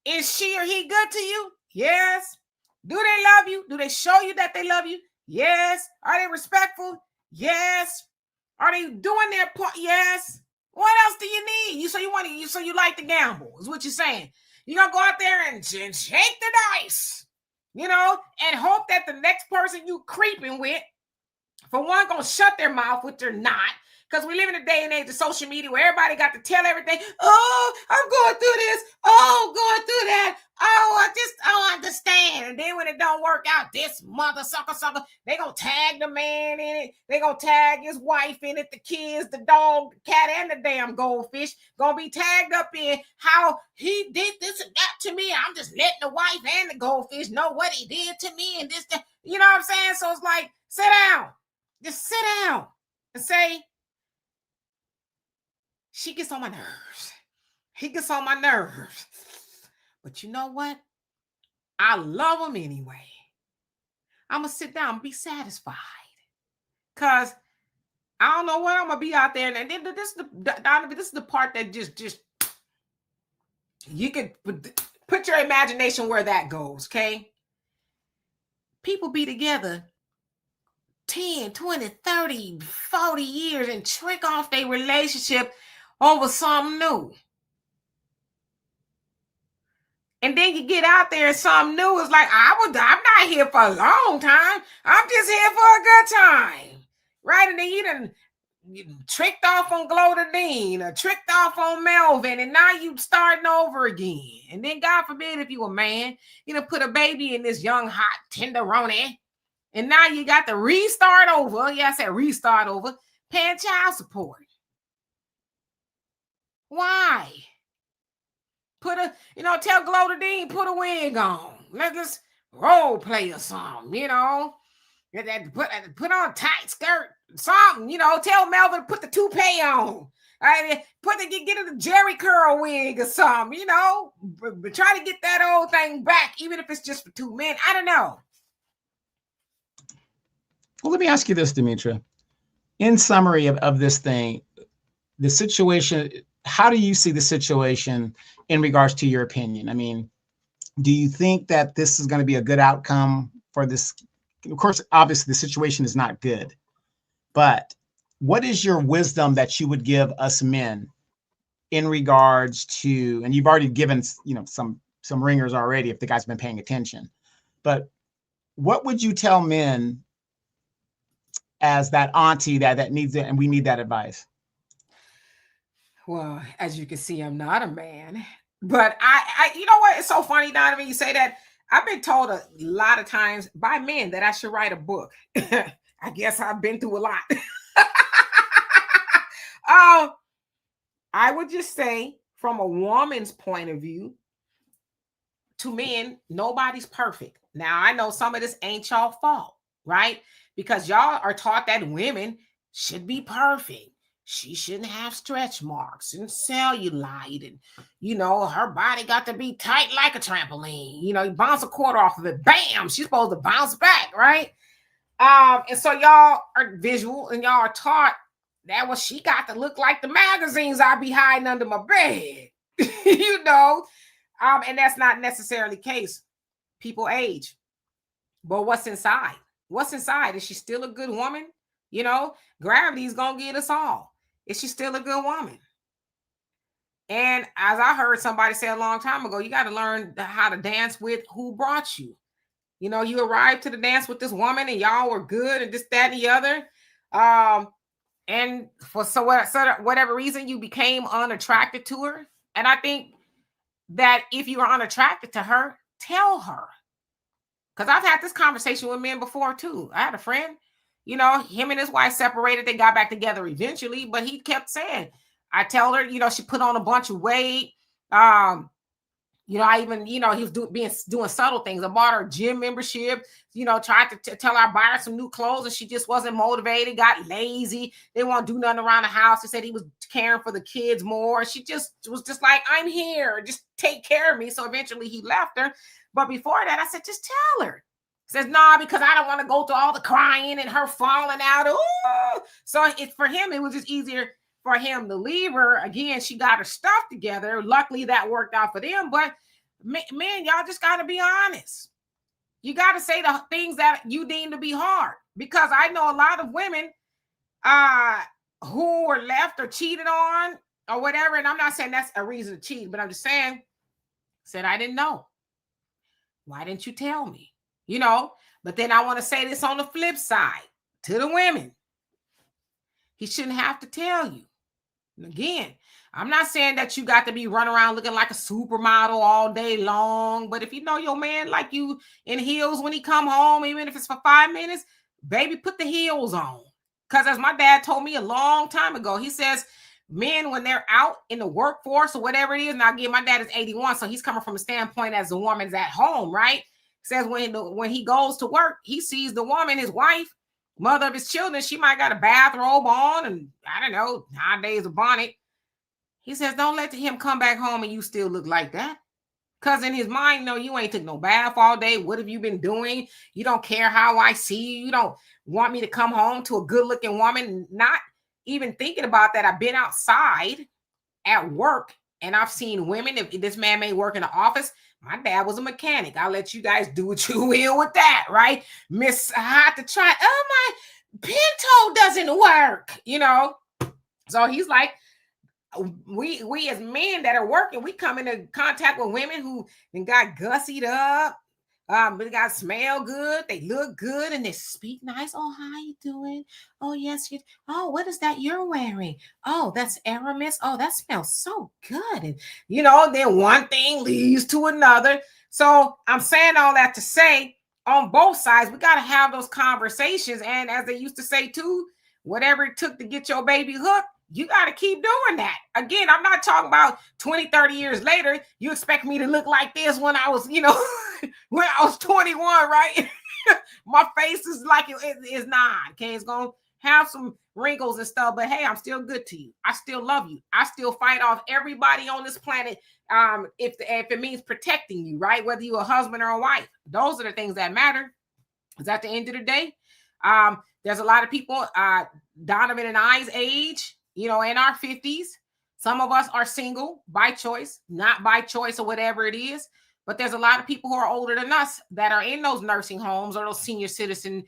Is she or he good to you? Yes. Do they love you? Do they show you that they love you? Yes. Are they respectful? Yes. Are they doing their part? Yes. What else do you need? So you like to gamble, is what you're saying. You're going to go out there and shake the dice, you know, and hope that the next person you creeping with, for one, going to shut their mouth, which they're not. Because we live in a day and age of social media where everybody got to tell everything. Oh, I'm going through this. Oh, going through that. Oh, I don't understand. And then when it don't work out, this mother sucker, they going to tag the man in it. They going to tag his wife in it, the kids, the dog, the cat, and the damn goldfish. Going to be tagged up in how he did this and that to me. I'm just letting the wife and the goldfish know what he did to me and this, that. You know what I'm saying? So it's like, sit down. Just sit down and say, she gets on my nerves. He gets on my nerves. But you know what? I love him anyway. I'm going to sit down and be satisfied. Because I don't know what I'm going to be out there. And then this is the part that just you can put your imagination where that goes, okay? People be together 10, 20, 30, 40 years and trick off their relationship over something new. And then you get out there and something new is like, I'm not here for a long time. I'm just here for a good time. Right? And then you tricked off on Glodadine or tricked off on Melvin, and now you starting over again. And then God forbid if you a man, put a baby in this young, hot tenderoni. And now you got to restart over. Yeah, I said restart over, paying child support. Why? Tell Glodadine, put a wig on. Let's role play or something, Put on a tight skirt, something, Tell Melvin to put the toupee on. Get a Jerry curl wig or something, But try to get that old thing back, even if it's just for 2 men. I don't know. Well, let me ask you this, Demetra. In summary of this thing, the situation, how do you see the situation in regards to your opinion? I mean, do you think that this is going to be a good outcome for this? Of course, obviously the situation is not good, but what is your wisdom that you would give us men in regards to, and you've already given, some ringers already if the guy's been paying attention, but what would you tell men as that auntie that needs it and we need that advice? Well, as you can see, I'm not a man, but I you know what? It's so funny, Donovan, you say that. I've been told a lot of times by men that I should write a book. I guess I've been through a lot. I would just say, from a woman's point of view, to men, nobody's perfect. Now, I know some of this ain't y'all fault, right? Because y'all are taught that women should be perfect. She shouldn't have stretch marks and cellulite, and her body got to be tight like a trampoline. You bounce a quarter off of it, bam, she's supposed to bounce back, right? And so y'all are visual and y'all are taught that was she got to look like the magazines I be hiding under my bed. You know, and that's not necessarily the case. People age, but what's inside? What's inside? Is she still a good woman? You know, gravity's gonna get us all. Is she still a good woman? And as I heard somebody say a long time ago, you got to learn how to dance with who brought you. You know, you arrived to the dance with this woman and y'all were good and this, that, and the other. And for whatever reason, you became unattracted to her. And I think that if you are unattracted to her, tell her. Because I've had this conversation with men before too. I had a friend, you know, him and his wife separated. They got back together eventually, but he kept saying, I tell her, you know, she put on a bunch of weight. You know, I even, you know, he was doing subtle things. I bought her a gym membership, you know, tried to tell her I buy her some new clothes, and she just wasn't motivated, got lazy. They won't do nothing around the house. He said he was caring for the kids more. She just was just like, I'm here, just take care of me. So eventually he left her. But before that, I said, just tell her. He says, nah, because I don't want to go through all the crying and her falling out. Ooh. So for him, it was just easier for him to leave her. Again, she got her stuff together. Luckily, that worked out for them. But man, y'all just got to be honest. You got to say the things that you deem to be hard. Because I know a lot of women who were left or cheated on or whatever. And I'm not saying that's a reason to cheat, but I'm just saying, said, I didn't know. Why didn't you tell me? You know, but then I want to say this on the flip side to the women. He shouldn't have to tell you. Again, I'm not saying that you got to be running around looking like a supermodel all day long, but if you know your man like you in heels when he come home, even if it's for 5 minutes, baby, put the heels on. Because as my dad told me a long time ago, he says men, when they're out in the workforce or whatever it is, and again, my dad is 81, so he's coming from a standpoint as the woman's at home, right? Says when he goes to work, he sees the woman, his wife, mother of his children, she might got a bathrobe on and I don't know, nowadays a bonnet. He says, don't let him come back home and you still look like that. Because in his mind, no, you ain't took no bath all day. What have you been doing? You don't care how I see you. You don't want me to come home to a good looking woman. Not even thinking about that. I've been outside at work and I've seen women. If this man may work in the office, my dad was a mechanic. I'll let you guys do what you will with that, right? Miss, I had to try. Oh, my Pinto doesn't work, you know? So he's like, we as men that are working, we come into contact with women who got gussied up, they got smell good, they look good, and they speak nice. Oh, how you doing? Oh, yes, you. Oh, what is that you're wearing? Oh, that's Aramis. Oh, that smells so good. And you know, then one thing leads to another. So I'm saying all that to say, on both sides, we got to have those conversations. And as they used to say too, whatever it took to get your baby hooked, you got to keep doing that. Again, I'm not talking about 20, 30 years later. You expect me to look like this when I was, you know, when I was 21, right? My face is like it is not. Okay, it's going to have some wrinkles and stuff, but hey, I'm still good to you. I still love you. I still fight off everybody on this planet if it means protecting you, right? Whether you're a husband or a wife. Those are the things that matter. Because at the end of the day, there's a lot of people, Donovan and I's age, you know, in our 50s. Some of us are single by choice, not by choice or whatever it is. But there's a lot of people who are older than us that are in those nursing homes or those senior citizen,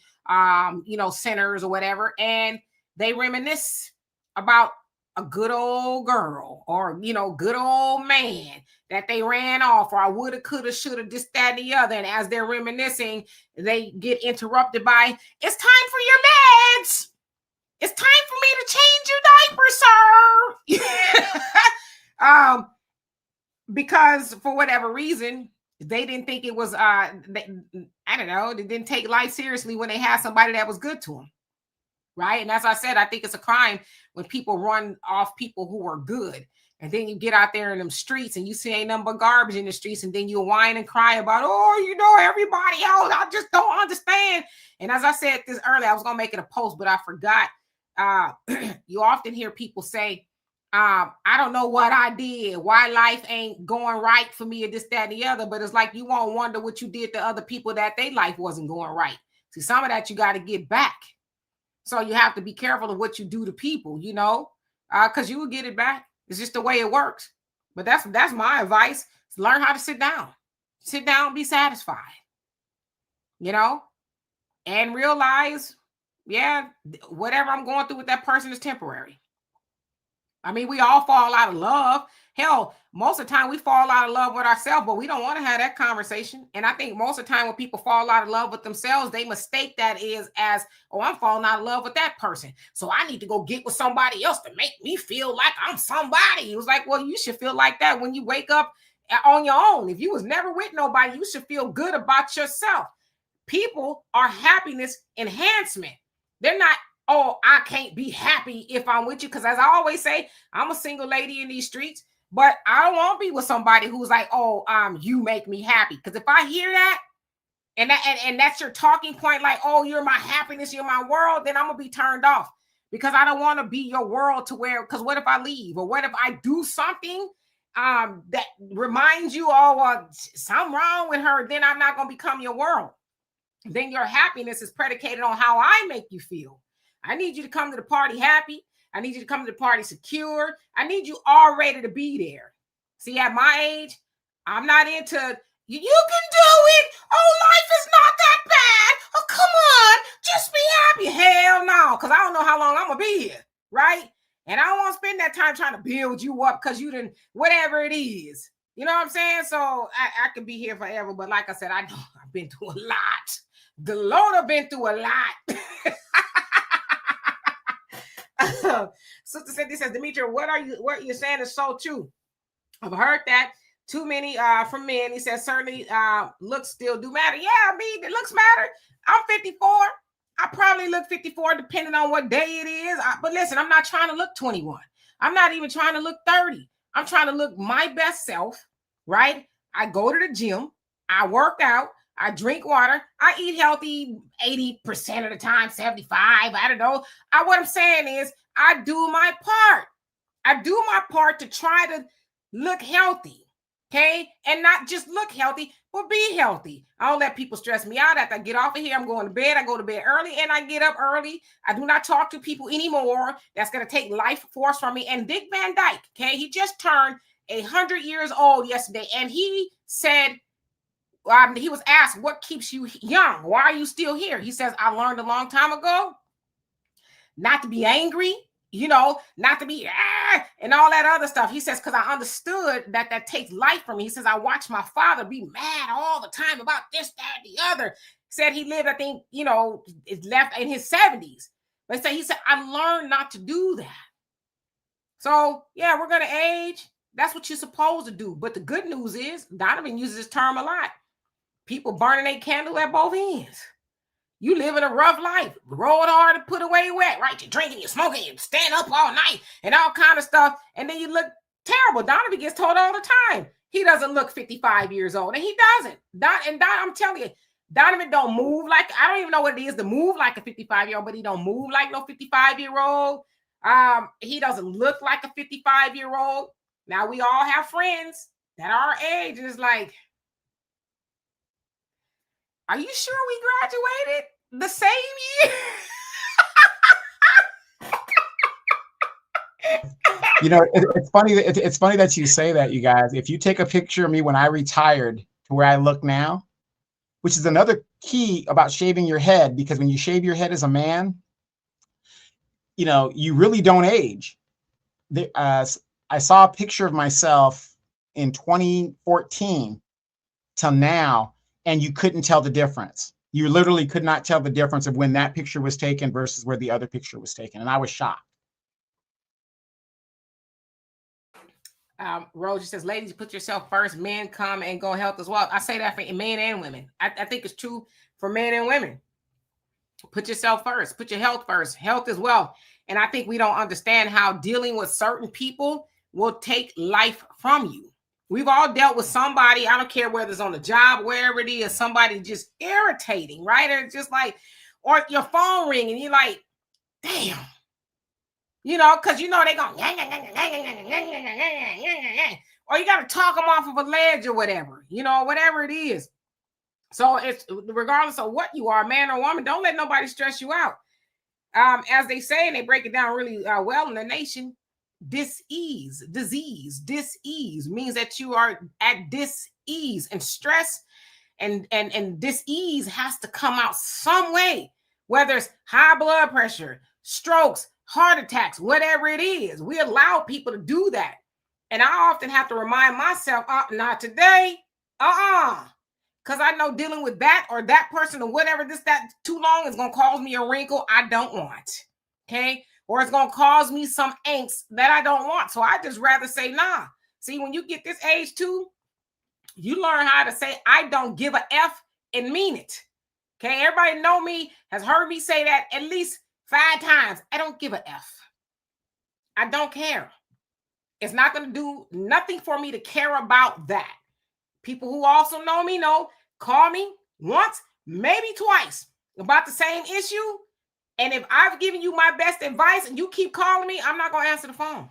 you know, centers or whatever. And they reminisce about a good old girl or, you know, good old man that they ran off or I woulda, coulda, shoulda, this, that, and the other. And as they're reminiscing, they get interrupted by, it's time for your meds. It's time for me to change your diaper, sir. Because for whatever reason, they didn't think it was, I don't know, they didn't take life seriously when they had somebody that was good to them. Right. And as I said, I think it's a crime when people run off people who are good. And then you get out there in them streets and you see ain't nothing but garbage in the streets. And then you whine and cry about, oh, you know, everybody else, I just don't understand. And as I said this earlier, I was going to make it a post, but I forgot. You often hear people say, I don't know what I did, why life ain't going right for me or this, that, and the other. But it's like you won't wonder what you did to other people that their life wasn't going right. See, some of that you got to get back. So you have to be careful of what you do to people, because you will get it back. It's just the way it works. But that's my advice. Learn how to sit down. Sit down, be satisfied. And realize, whatever I'm going through with that person is temporary. I mean, we all fall out of love. Hell, most of the time we fall out of love with ourselves, but we don't want to have that conversation. And I think most of the time when people fall out of love with themselves, they mistake that as, oh, I'm falling out of love with that person, so I need to go get with somebody else to make me feel like I'm somebody. It was like, well, you should feel like that when you wake up on your own. If you was never with nobody, you should feel good about yourself. People are happiness enhancement. They're not, oh, I can't be happy if I'm with you. Because as I always say, I'm a single lady in these streets, but I don't want to be with somebody who's like, oh, you make me happy. Because if I hear that, and that's your talking point, like, oh, you're my happiness, you're my world, then I'm gonna be turned off, because I don't want to be your world to where, because what if I leave, or what if I do something that reminds you, oh, something wrong with her, then I'm not gonna become your world. Then your happiness is predicated on how I make you feel. I need you to come to the party happy. I need you to come to the party secure. I need you all ready to be there. See, at my age, I'm not into, you can do it. Oh, life is not that bad. Oh, come on. Just be happy. Hell no, because I don't know how long I'm going to be here, right? And I don't want to spend that time trying to build you up because you didn't, whatever it is. You know what I'm saying? So I could be here forever. But like I said, I know I've been through a lot. The Lord have been through a lot. Sister Cynthia says, Demetria, what you're saying is so true. I've heard that too many from men. He says, certainly looks still do matter. Yeah, I mean, it looks matter. I'm 54. I probably look 54 depending on what day it is. But listen, I'm not trying to look 21. I'm not even trying to look 30. I'm trying to look my best self, right? I go to the gym. I work out. I drink water. I eat healthy 80% of the time, 75. I don't know. What I'm saying is I do my part. I do my part to try to look healthy, okay? And not just look healthy, but be healthy. I don't let people stress me out. After I get off of here, I'm going to bed. I go to bed early and I get up early. I do not talk to people anymore. That's going to take life force from me. And Dick Van Dyke, okay? He just turned 100 years old yesterday. And he said, he was asked, what keeps you young? Why are you still here? He says, I learned a long time ago not to be angry, not to be and all that other stuff. He says, because I understood that takes life from me. He says, I watched my father be mad all the time about this, that, the other. Said he lived, I think, is left in his 70s. But he said, I learned not to do that. So, yeah, we're going to age. That's what you're supposed to do. But the good news is, Donovan uses this term a lot. People burning a candle at both ends. You living a rough life. Roll hard to put away wet, right? You're drinking, you're smoking, you stand up all night and all kind of stuff. And then you look terrible. Donovan gets told all the time, he doesn't look 55 years old. And he doesn't. I'm telling you, Donovan don't move like, I don't even know what it is to move like a 55-year-old, but he don't move like no 55-year-old. He doesn't look like a 55-year-old. Now, we all have friends that are our age. And it's like, are you sure we graduated the same year? It's funny. It's funny that you say that, you guys. If you take a picture of me when I retired to where I look now, which is another key about shaving your head, because when you shave your head as a man, you really don't age. I saw a picture of myself in 2014 till now, and you couldn't tell the difference. You literally could not tell the difference of when that picture was taken versus where the other picture was taken. And I was shocked. Roger says, ladies, put yourself first. Men come and go health as well. I say that for men and women. I think it's true for men and women. Put yourself first. Put your health first. Health as well. And I think we don't understand how dealing with certain people will take life from you. We've all dealt with somebody, I don't care whether it's on the job, wherever it is, somebody just irritating, right? Or just like, or your phone ring and you're like, damn. Because they go, or you got to talk them off of a ledge or whatever, whatever it is. So it's regardless of what you are, man or woman, don't let nobody stress you out. as they say, and they break it down really well in the nation, disease means that you are at dis-ease, and stress and dis-ease has to come out some way, whether it's high blood pressure, strokes, heart attacks, whatever it is. We allow people to do that. And I often have to remind myself, not today, because I know dealing with that or that person or whatever, that too long is going to cause me a wrinkle I don't want, okay? Or it's going to cause me some angst that I don't want. So I just rather say, nah. See, when you get this age too, you learn how to say, I don't give a F and mean it. Okay, everybody know me, has heard me say that at least 5 times. I don't give a F. I don't care. It's not going to do nothing for me to care about that. People who also know me know, call me once, maybe twice about the same issue. And if I've given you my best advice and you keep calling me, I'm not going to answer the phone.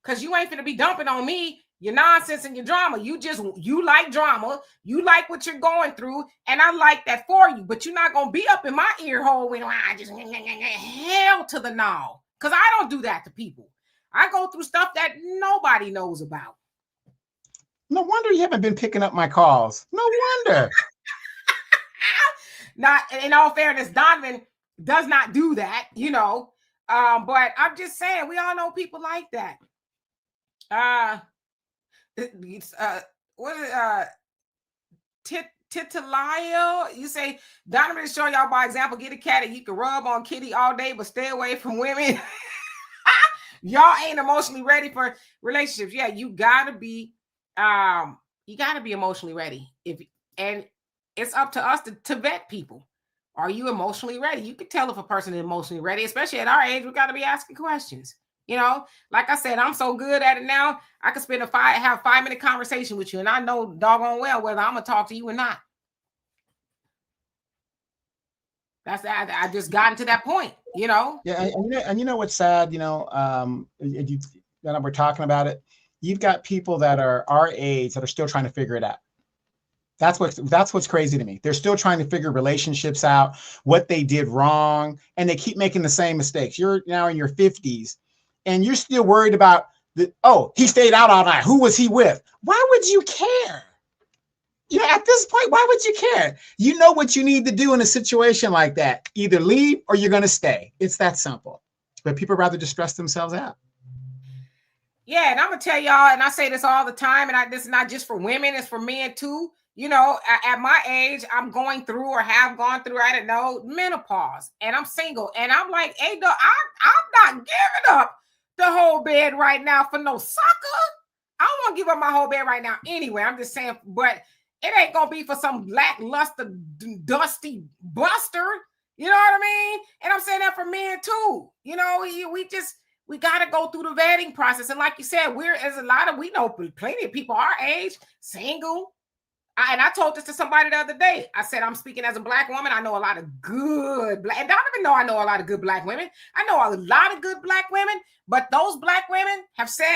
Because you ain't going to be dumping on me your nonsense and your drama. You like drama. You like what you're going through. And I like that for you. But you're not going to be up in my ear hole when I just hell to the no. Because I don't do that to people. I go through stuff that nobody knows about. No wonder you haven't been picking up my calls. No wonder. Not in all fairness, Donovan does not do that, you know. But I'm just saying, we all know people like that. What is Titalio? You say Donovan is showing y'all by example. Get a cat and you can rub on kitty all day, but stay away from women. Y'all ain't emotionally ready for relationships. Yeah, you gotta be emotionally ready. And it's up to us to vet people. Are you emotionally ready? You can tell if a person is emotionally ready, especially at our age. We got to be asking questions. You know, like I said, I'm so good at it now. I can have a 5-minute conversation with you, and I know doggone well whether I'm gonna talk to you or not. I just gotten to that point, you know. Yeah, and you know what's sad, you know, we're talking about it. You've got people that are our age that are still trying to figure it out. That's what's crazy to me. They're still trying to figure relationships out, what they did wrong, and they keep making the same mistakes. You're now in your 50s, and you're still worried about he stayed out all night. Who was he with? Why would you care? You know, at this point, why would you care? You know what you need to do in a situation like that. Either leave or you're going to stay. It's that simple. But people rather just stress themselves out. Yeah, and I'm going to tell y'all, and I say this all the time, and this is not just for women, it's for men too. You know, at my age, I'm going through or have gone through, I don't know, menopause, and I'm single. And I'm like, hey, I'm not giving up the whole bed right now for no sucker. I don't want to give up my whole bed right now anyway. I'm just saying, but it ain't going to be for some lackluster, dusty buster. You know what I mean? And I'm saying that for men too. You know, we got to go through the vetting process. And like you said, we know plenty of people our age, single. And I told this to somebody the other day. I said, I'm speaking as a Black woman. I know a lot of good Black, and I don't even know I know a lot of good Black women. I know a lot of good Black women, but those Black women have said,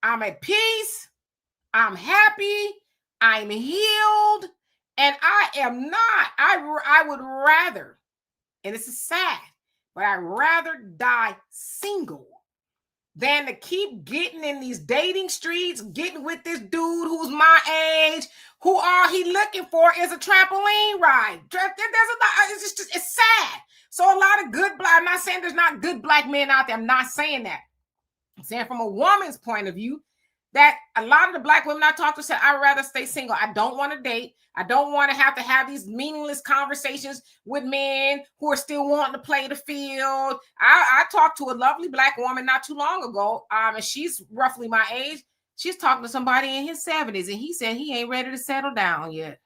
I'm at peace. I'm happy. I'm healed. And I am not. I would rather, and this is sad, but I'd rather die single than to keep getting in these dating streets, getting with this dude who's my age, who all he looking for is a trampoline ride. It's sad. So a lot of good Black, I'm not saying there's not good Black men out there. I'm not saying that. I'm saying from a woman's point of view, that a lot of the Black women I talk to said, I'd rather stay single. I don't want to date. I don't want to have these meaningless conversations with men who are still wanting to play the field. I talked to a lovely Black woman not too long ago, and she's roughly my age. She's talking to somebody in his 70s, and he said he ain't ready to settle down yet.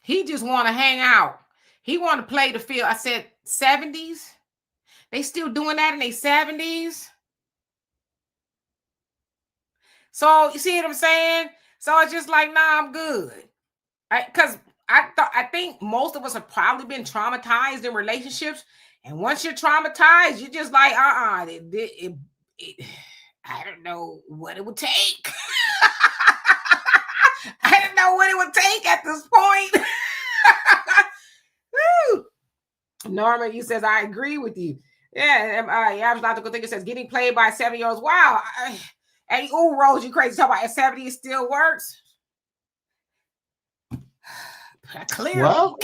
He just want to hang out. He want to play the field. I said, 70s? They still doing that in their 70s? So you see what I'm saying? So it's just like, nah, I'm good. Because I think most of us have probably been traumatized in relationships. And once you're traumatized, you're just like, I don't know what it would take. I don't know what it would take at this point. Woo. Norma, you says, I agree with you. Yeah, average logical thinker says, getting played by 7-year-olds. Wow. Hey, ooh, Rose, you crazy. Talk about at 70 it still works. Clearly. Well,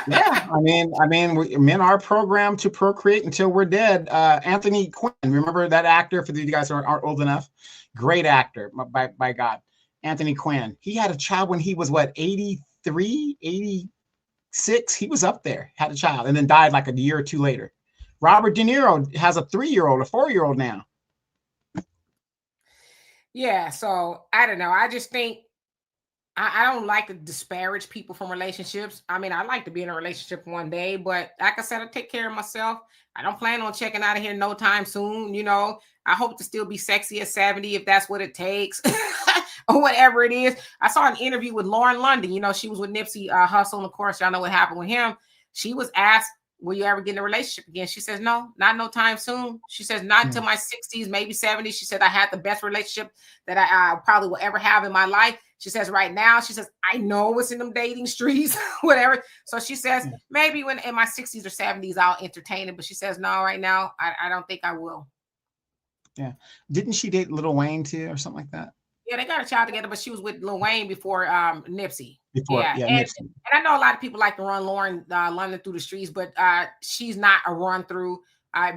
yeah, I mean, men are programmed to procreate until we're dead. Anthony Quinn, remember that actor? For you guys who aren't old enough, great actor, by God. Anthony Quinn. He had a child when he was what, 83, 86? He was up there, had a child, and then died like a year or two later. Robert De Niro has a 3-year-old, a 4-year-old now. Yeah, so I don't know. I just think I don't like to disparage people from relationships. I mean, I'd like to be in a relationship one day, but like I said, I take care of myself. I don't plan on checking out of here no time soon. You know, I hope to still be sexy at 70 if that's what it takes or whatever it is. I saw an interview with Lauren London. You know, she was with Nipsey Hussle. And of course, y'all know what happened with him. She was asked, will you ever get in a relationship again? She says, no, not no time soon. She says, not until my 60s, maybe 70s. She said, I had the best relationship that I probably will ever have in my life. She says, right now, she says, I know what's in them dating streets, whatever. So she says, maybe when in my 60s or 70s, I'll entertain it. But she says, no, right now, I don't think I will. Yeah. Didn't she date Lil Wayne too or something like that? Yeah, they got a child together, but she was with Lil Wayne before Nipsey. Before, yeah, Nipsey. And I know a lot of people like to run Lauren London through the streets, but she's not a run through.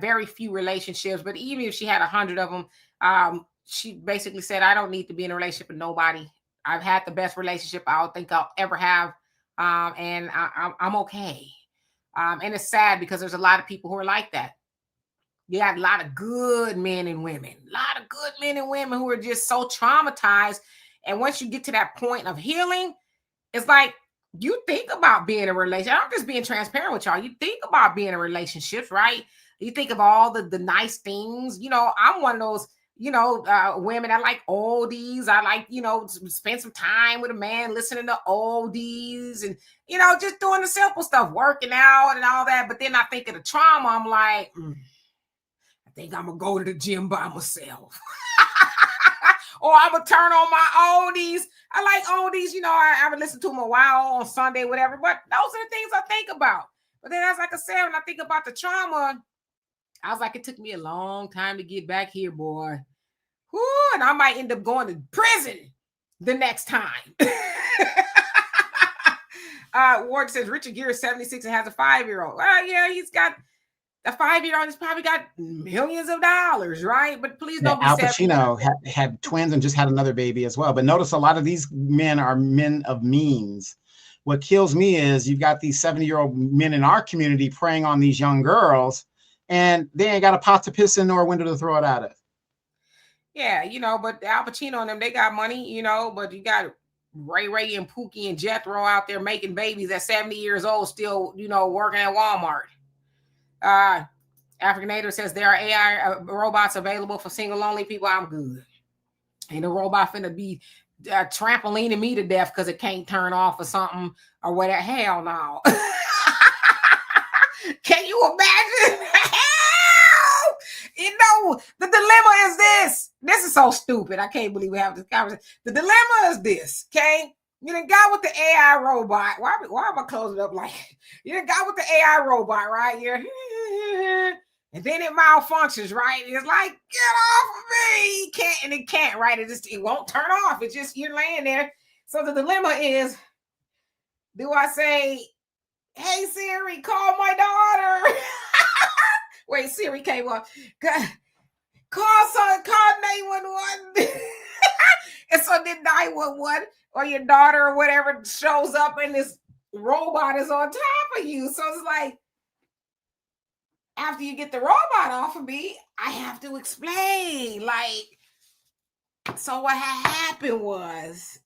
Very few relationships, but even if she had 100 of them, she basically said, I don't need to be in a relationship with nobody. I've had the best relationship I don't think I'll ever have, and I'm okay. And it's sad because there's a lot of people who are like that. You got a lot of good men and women, who are just so traumatized. And once you get to that point of healing, it's like you think about being in a relationship. I'm just being transparent with y'all. You think about being in relationships, right? You think of all the nice things. You know, I'm one of those, women that like oldies. I like, spend some time with a man listening to oldies and, just doing the simple stuff, working out and all that. But then I think of the trauma. I'm like, I think I'm going to go to the gym by myself. Or I'm going to turn on my oldies. I like oldies. I haven't listened to them a while on Sunday, whatever. But those are the things I think about. But then, as like I said, when I think about the trauma, I was like, it took me a long time to get back here, boy. Whew, and I might end up going to prison the next time. Ward says, Richard Gere is 76 and has a 5-year-old. Well, yeah, he's got a 5-year-old. Has probably got millions of dollars, right? But please don't be Al Pacino had twins and just had another baby as well. But notice a lot of these men are men of means. What kills me is you've got these 70-year-old men in our community preying on these young girls, and they ain't got a pot to piss in or a window to throw it out of. Yeah, but Al Pacino and them, they got money, but you got Ray and Pookie and Jethro out there making babies at 70 years old, still, working at Walmart. African Native says there are AI robots available for single lonely people. I'm good. Ain't a robot finna be trampolining me to death because it can't turn off or something or whatever. Hell no. Can you imagine? Hell! The dilemma is this. This is so stupid. I can't believe we have this conversation. The dilemma is this, okay? You done got with the AI robot. Why am I closing up like you done got with the AI robot, right? And then it malfunctions, right? It's like, get off of me. It can't, right? It won't turn off. It's just you're laying there. So the dilemma is, do I say, hey Siri, call my daughter? Wait, Siri came up. Call 911. And so then 911 or your daughter or whatever shows up and this robot is on top of you. So it's like, after you get the robot off of me, I have to explain. Like, so what happened was...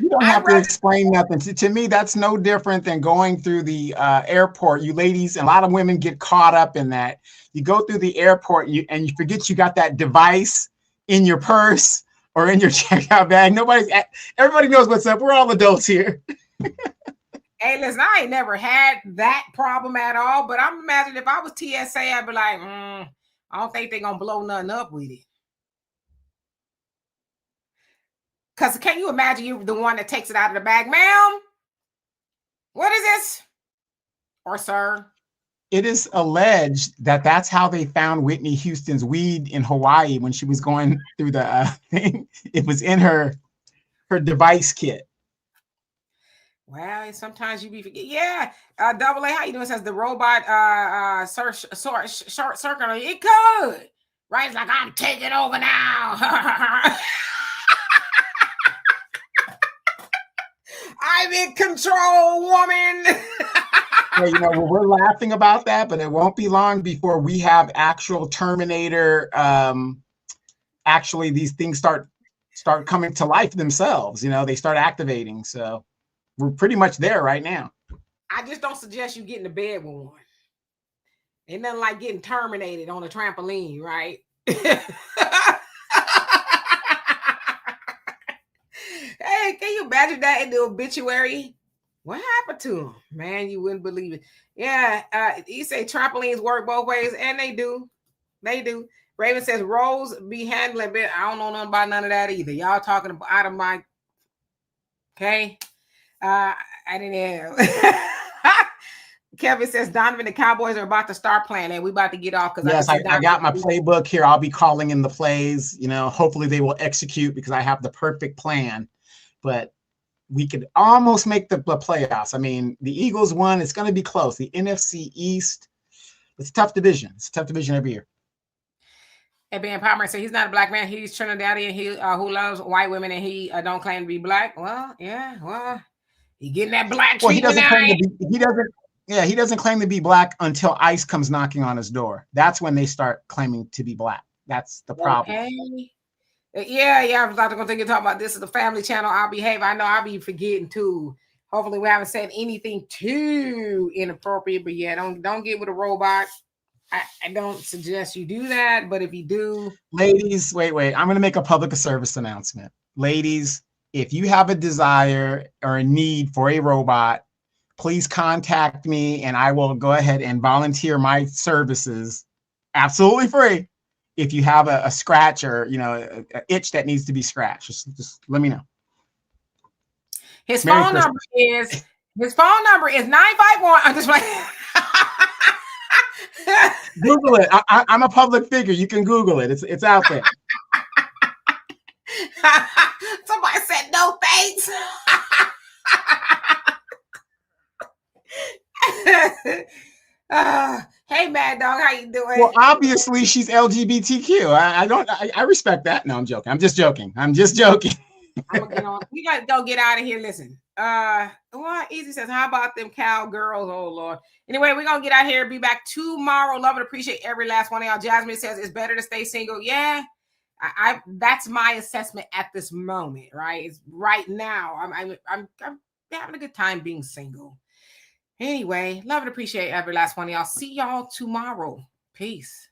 You don't have to explain nothing. To me, that's no different than going through the airport. You ladies, and a lot of women get caught up in that. You go through the airport and you forget you got that device in your purse or in your checkout bag. Everybody knows what's up. We're all adults here. Hey, listen, I ain't never had that problem at all, but I'm imagining if I was TSA, I'd be like, I don't think they're going to blow nothing up with it. Because can you imagine you're the one that takes it out of the bag? Ma'am, what is this? Or sir? It is alleged that that's how they found Whitney Houston's weed in Hawaii when she was going through the thing. It was in her device kit. Well, sometimes you be forget. Yeah, Double A, how you doing? Says the robot short circular. It could, right? It's like I'm taking over now. I'm in control, woman. Well, you know, we're laughing about that, but it won't be long before we have actual Terminator. Actually, these things start coming to life themselves. You know, they start activating. So we're pretty much there right now. I just don't suggest you get in the bed with one. Ain't nothing like getting terminated on a trampoline, right? Hey, can you imagine that in the obituary? What happened to him? Man, you wouldn't believe it. Yeah, he say trampolines work both ways, and they do. They do. Raven says Rose be handling bit. I don't know nothing about none of that either. Y'all talking about out of my. Okay. I didn't have. Kevin says Donovan, the Cowboys are about to start playing, and we about to get off because yes, I got my playbook here. I'll be calling in the plays. You know, hopefully they will execute because I have the perfect plan. But we could almost make the playoffs. I mean, the Eagles won. It's going to be close. The NFC East. It's a tough division. It's a tough division every year. And Ben Palmer said he's not a black man. He's Trinidadian. He who loves white women, and he don't claim to be black. Well, yeah. Well, he getting that black treatment. He doesn't claim to be. He doesn't. Yeah, he doesn't claim to be black until ICE comes knocking on his door. That's when they start claiming to be black. That's the problem. Okay. Yeah. I was about to go think you talk about this is the family channel. I'll behave. I know I'll be forgetting too. Hopefully we haven't said anything too inappropriate, but yeah, don't get with a robot. I don't suggest you do that, but if you do. Ladies, wait. I'm going to make a public service announcement. Ladies, if you have a desire or a need for a robot, please contact me and I will go ahead and volunteer my services absolutely free. If you have a scratch or, you know, an itch that needs to be scratched, just let me know. His phone number is 951. I'm just like Google it. I'm a public figure. You can Google it. It's out there. Somebody said no thanks. Hey, Mad Dog, how you doing? Well, obviously she's LGBTQ. I respect that. No, I'm joking. I'm just joking. I'm gonna get on. We gotta go get out of here. Listen. Well, Easy says, how about them cowgirls? Oh Lord. Anyway, we're gonna get out here. Be back tomorrow. Love and appreciate every last one of y'all. Jasmine says it's better to stay single. Yeah. I that's my assessment at this moment, right? It's right now. I'm having a good time being single. Anyway, love and appreciate every last one of y'all. See y'all tomorrow. Peace.